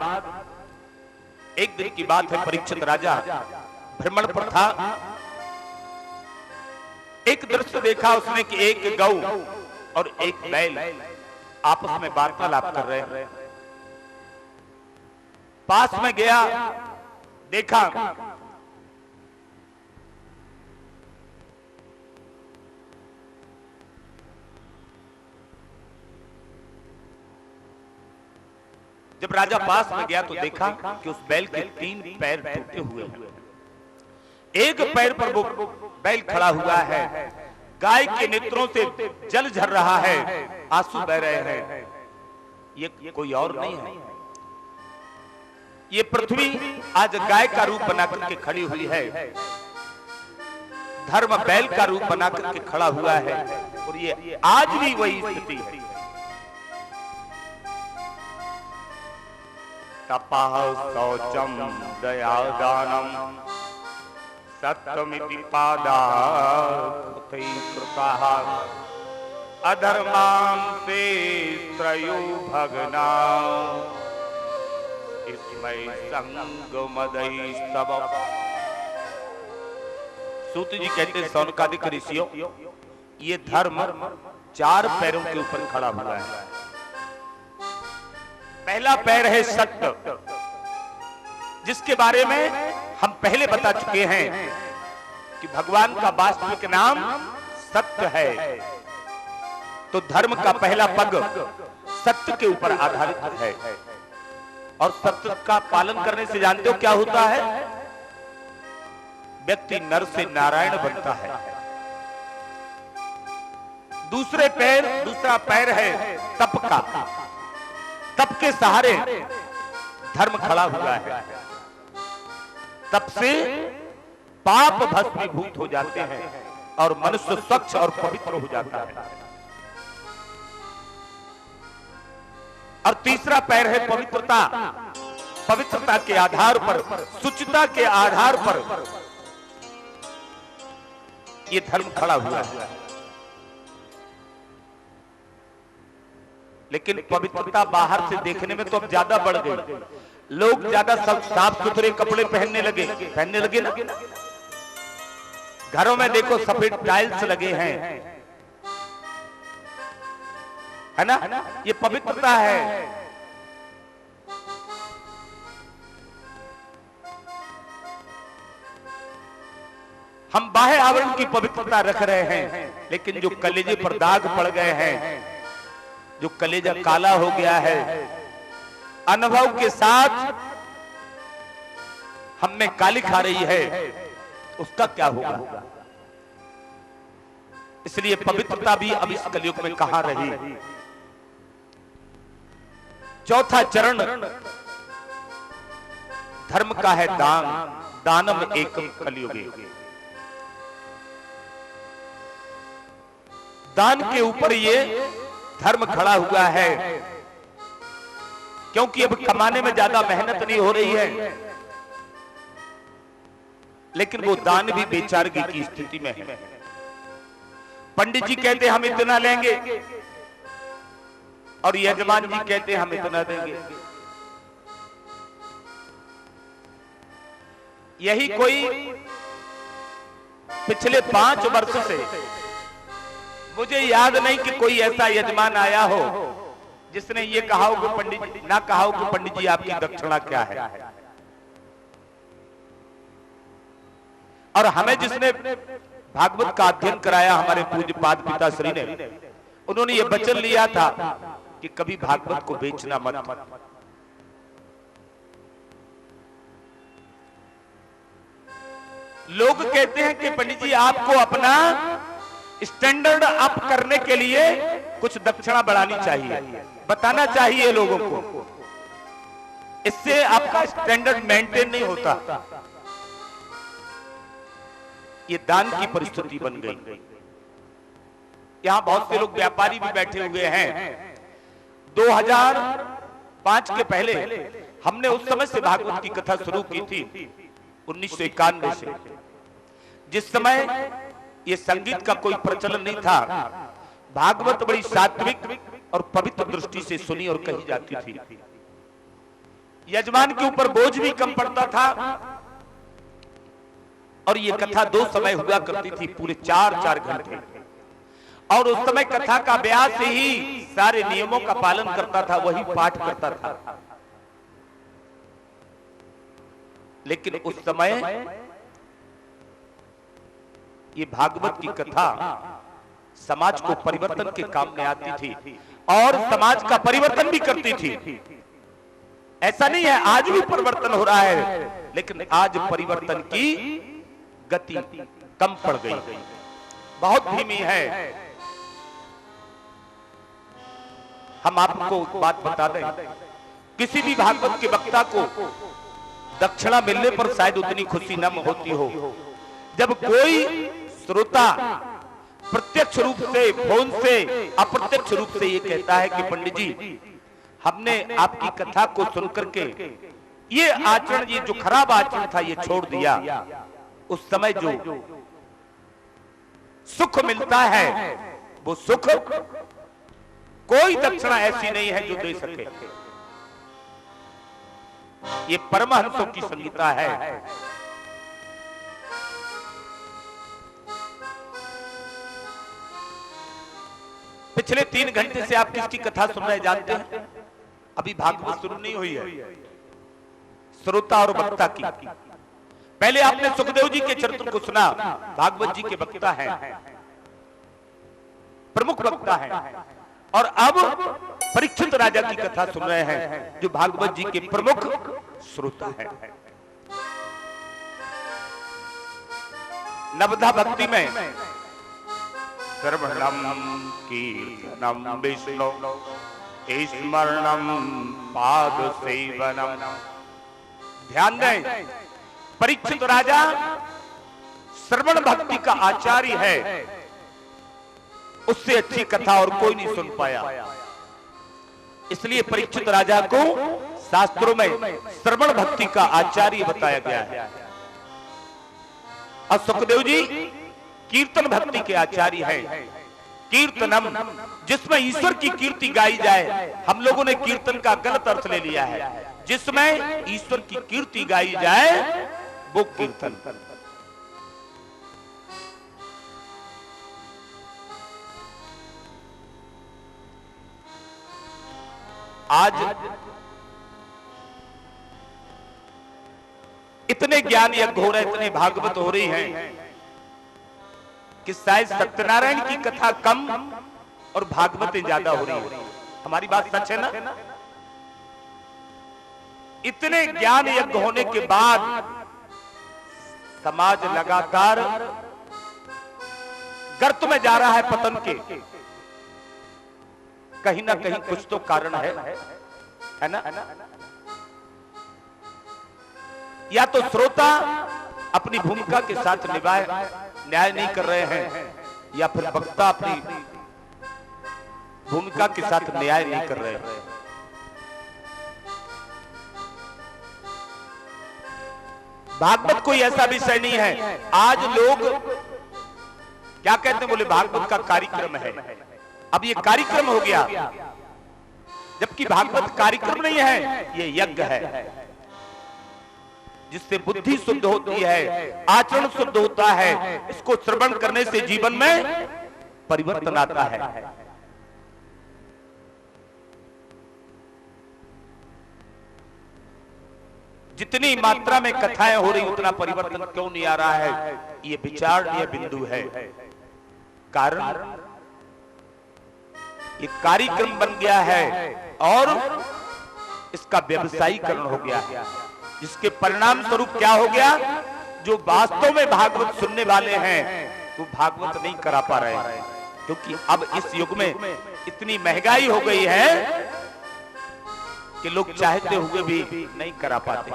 एक दिन की बात है, परीक्षित राजा भ्रमण पर था। एक दृश्य देखा उसने कि एक गौ और एक बैल आपस में वार्तालाप कर रहे हैं। पास में गया, देखा जब राजा पास में गया तो देखा कि उस बैल के 3 पैर टूटे हुए हैं। एक पैर पर वो बैल खड़ा हुआ है, गाय के नेत्रों से जल झर रहा है, आंसू बह रहे हैं। ये कोई और नहीं है, ये पृथ्वी आज गाय का रूप बनाकर के खड़ी हुई है, धर्म बैल का रूप बनाकर के खड़ा हुआ है, और ये आज भी वही स्थिति है। तपः शौचम दयादानम सत्यमिति पादार्थै कृताः अधर्मान्ते त्रयो भग्ना इसमै संगमदैस्तव। सूत जी कहते हैं, सौनकादिक ऋषियों, ये धर्म 4 पैरों के ऊपर खड़ा हुआ है। पहला पैर है सत्य, जिसके बारे में हम पहले बता चुके हैं कि भगवान का वास्तविक नाम सत्य है। तो धर्म का पहला पग सत्य के ऊपर आधारित है, और सत्य का पालन करने से जानते हो क्या होता है? व्यक्ति नर से नारायण बनता है। दूसरा पैर है तप का। तप के सहारे धर्म खड़ा हुआ है। तप से पाप भस्मीभूत हो जाते हैं और मनुष्य स्वच्छ और पवित्र हो जाता है। और तीसरा पैर है पवित्रता। पवित्रता के आधार पर, शुचिता के आधार पर ये धर्म खड़ा हुआ है। लेकिन पवित्रता बाहर से देखने में तो अब ज्यादा बढ़ गई। लोग ज्यादा साफ सुथरे कपड़े पहनने लगे ना। घरों में देखो सफेद टाइल्स लगे हैं, है ना? ये पवित्रता है। हम बाह्य आवरण की पवित्रता रख रहे हैं, लेकिन जो कलेजे पर दाग पड़ गए हैं, जो कलेजा काला हो गया है, अनुभव के साथ हम में काली खा रही है, उसका क्या होगा? इसलिए पवित्रता भी अब इस कलयुग में कहां रही। चौथा चरण धर्म का है दान। दानम एकम कलयुगे। दान के ऊपर ये धर्म खड़ा हुआ है, क्योंकि अब कमाने में ज्यादा मेहनत नहीं हो रही है, लेकिन वो दान भी बेचारगी की स्थिति में है। पंडित जी कहते हम इतना लेंगे और यजमान जी कहते हम इतना देंगे। यही कोई पिछले 5 वर्ष से मुझे याद नहीं कि कोई ऐसा यजमान आया हो जिसने ये कहा हो कि पंडित जी ना कहा हो कि पंडित जी आपकी दक्षिणा क्या है। और हमें जिसने भागवत का अध्ययन कराया, हमारे पूज्य पाद पिता श्री ने, उन्होंने ये वचन लिया था कि कभी भागवत को बेचना मत। लोग कहते हैं कि पंडित जी आपको अपना स्टैंडर्ड अप करने के लिए कुछ दक्षिणा बढ़ानी चाहिए, बताना चाहिए लोगों को, इससे आपका स्टैंडर्ड मेंटेन नहीं होता। ये दान की परिस्थिति बन गई। यहां बहुत से लोग व्यापारी भी बैठे हुए हैं। 2005 के पहले हमने उस समय से भागवत की कथा शुरू की थी, 1991 से, जिस समय ये संगीत का कोई प्रचलन नहीं था। भागवत बड़ी सात्विक और पवित्र दृष्टि से सुनी और कही जाती थी। यजमान के ऊपर बोझ भी कम पड़ता था और ये कथा 2 समय हुआ करती थी, पूरे 4-4 घंटे। और उस समय कथा का व्यास ही सारे नियमों का पालन करता था, वही पाठ करता था। लेकिन उस समय ये भागवत की कथा समाज को परिवर्तन के काम में आती थी और समाज का परिवर्तन भी करती थी। ऐसा नहीं है आज भी परिवर्तन हो रहा है, लेकिन आज परिवर्तन की गति कम पड़ गई, बहुत धीमी है। हम आपको बात बता दें, किसी भी भागवत के वक्ता को दक्षिणा मिलने पर शायद उतनी खुशी न होती हो जब कोई श्रोता प्रत्यक्ष रूप से, फोन से, अप्रत्यक्ष रूप से ये कहता है कि पंडित जी हमने आपकी कथा को सुनकर के ये आचरण, ये जो खराब आचरण था ये छोड़ दिया। उस समय जो सुख मिलता है वो सुख कोई दक्षिणा ऐसी नहीं है जो दे सके। ये परमहंसों की संगीता है। पिछले 3 घंटे से आप किसकी कथा सुन रहे जानते हैं? अभी भागवत शुरू नहीं हुई है, श्रोता और वक्ता की। पहले आपने सुखदेव जी के चरित्र को सुना, भागवत जी के वक्ता हैं, प्रमुख वक्ता हैं। और अब परीक्षित राजा की कथा सुन रहे हैं जो भागवत जी के प्रमुख श्रोता हैं। नवधा भक्ति में श्रवणम कीर्तनम विष्णु स्मरणम पाद सेवनम। ध्यान दें, परीक्षित राजा श्रवण भक्ति का आचार्य है, उससे अच्छी कथा और कोई नहीं सुन पाया। इसलिए परीक्षित राजा को शास्त्रों में श्रवण भक्ति का आचार्य बताया गया है। और सुखदेव जी कीर्तन भक्ति के आचार्य हैं। कीर्तनम, जिसमें ईश्वर की कीर्ति गाई जाए। हम लोगों ने कीर्तन का गलत अर्थ ले लिया है। जिसमें ईश्वर की कीर्ति गाई जाए वो कीर्तन। आज इतने ज्ञान यज्ञ हो रहे, इतने भागवत हो रही हैं कि शायद सत्यनारायण की कथा कम और भागवतें ज्यादा हो रही है। हमारी बात सच है ना? इतने ज्ञान यज्ञ होने के बाद समाज लगातार गर्त में जा रहा है पतन के। कहीं ना कहीं कुछ तो कारण है ना? या तो श्रोता अपनी भूमिका के साथ न्याय नहीं कर रहे हैं, या फिर वक्ता अपनी भूमिका के साथ न्याय नहीं कर रहे हैं। भागवत कोई ऐसा विषय नहीं है। आज लोग क्या कहते हैं, बोले भागवत का कार्यक्रम है। अब ये कार्यक्रम हो गया, जबकि भागवत कार्यक्रम नहीं है, ये यज्ञ है जिससे बुद्धि शुद्ध होती है, आचरण शुद्ध होता है। इसको श्रवण करने से जीवन में परिवर्तन आता है। जितनी मात्रा में कथाएं हो रही उतना परिवर्तन क्यों नहीं आ रहा है, ये विचारणीय बिंदु है। कारण ये कार्यक्रम बन गया है और इसका व्यवसायीकरण हो गया है, जिसके परिणाम स्वरूप क्या हो गया, जो वास्तव में भागवत सुनने वाले हैं वो भागवत नहीं करा पा रहे हैं, क्योंकि अब इस युग में इतनी महंगाई हो गई है कि लोग चाहते हुए भी नहीं करा पाते।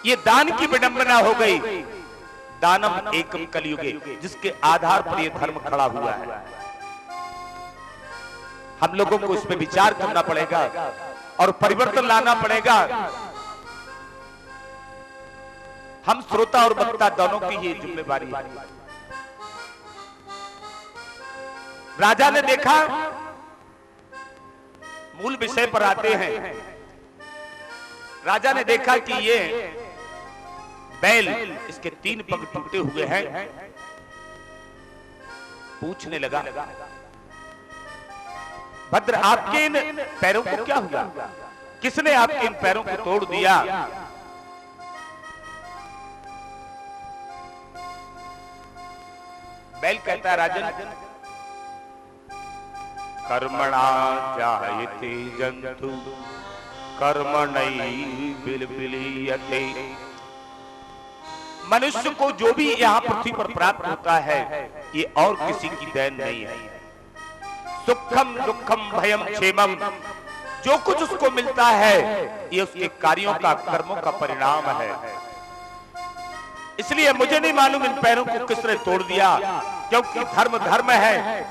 ये दान की विडंबना हो गई। दानम एकम कलयुगे, जिसके आधार पर यह धर्म खड़ा हुआ है। हम लोगों को इस पे विचार करना पड़ेगा और परिवर्तन लाना पड़ेगा। हम श्रोता और वक्ता दोनों की ये जिम्मेवारी है। राजा ने देखा, मूल विषय पर आते हैं। राजा ने देखा कि ये बैल, इसके 3 पग टूटे हुए हैं। पूछने लगा, भद्र आपके इन पैरों को क्या हुआ? किसने आपके इन पैरों को तोड़ दिया? बैल कहता है, राजन कर्मणा जायते जंतु कर्मणैव बिलबिलीयते। मनुष्य को जो भी यहाँ पृथ्वी पर प्राप्त होता है, ये और किसी की देन नहीं है। सुखम दुखम भयम क्षेमम, जो कुछ उसको मिलता है ये उसके कार्यों का, कर्मों का परिणाम है। इसलिए मुझे नहीं मालूम इन पैरों को किसने तोड़ दिया, क्योंकि धर्म धर्म है।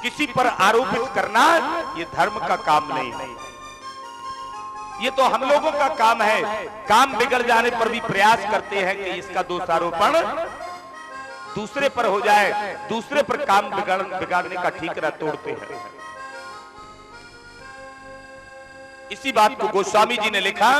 किसी पर आरोपित करना ये धर्म का काम नहीं है। ये तो हम लोगों का काम है। काम बिगड़ जाने पर भी प्रयास करते हैं कि इसका दोषारोपण दूसरे पर हो जाए, दूसरे पर काम बिगाड़ने का ठीकरा तोड़ते हैं। इसी बात को गोस्वामी जी ने लिखा,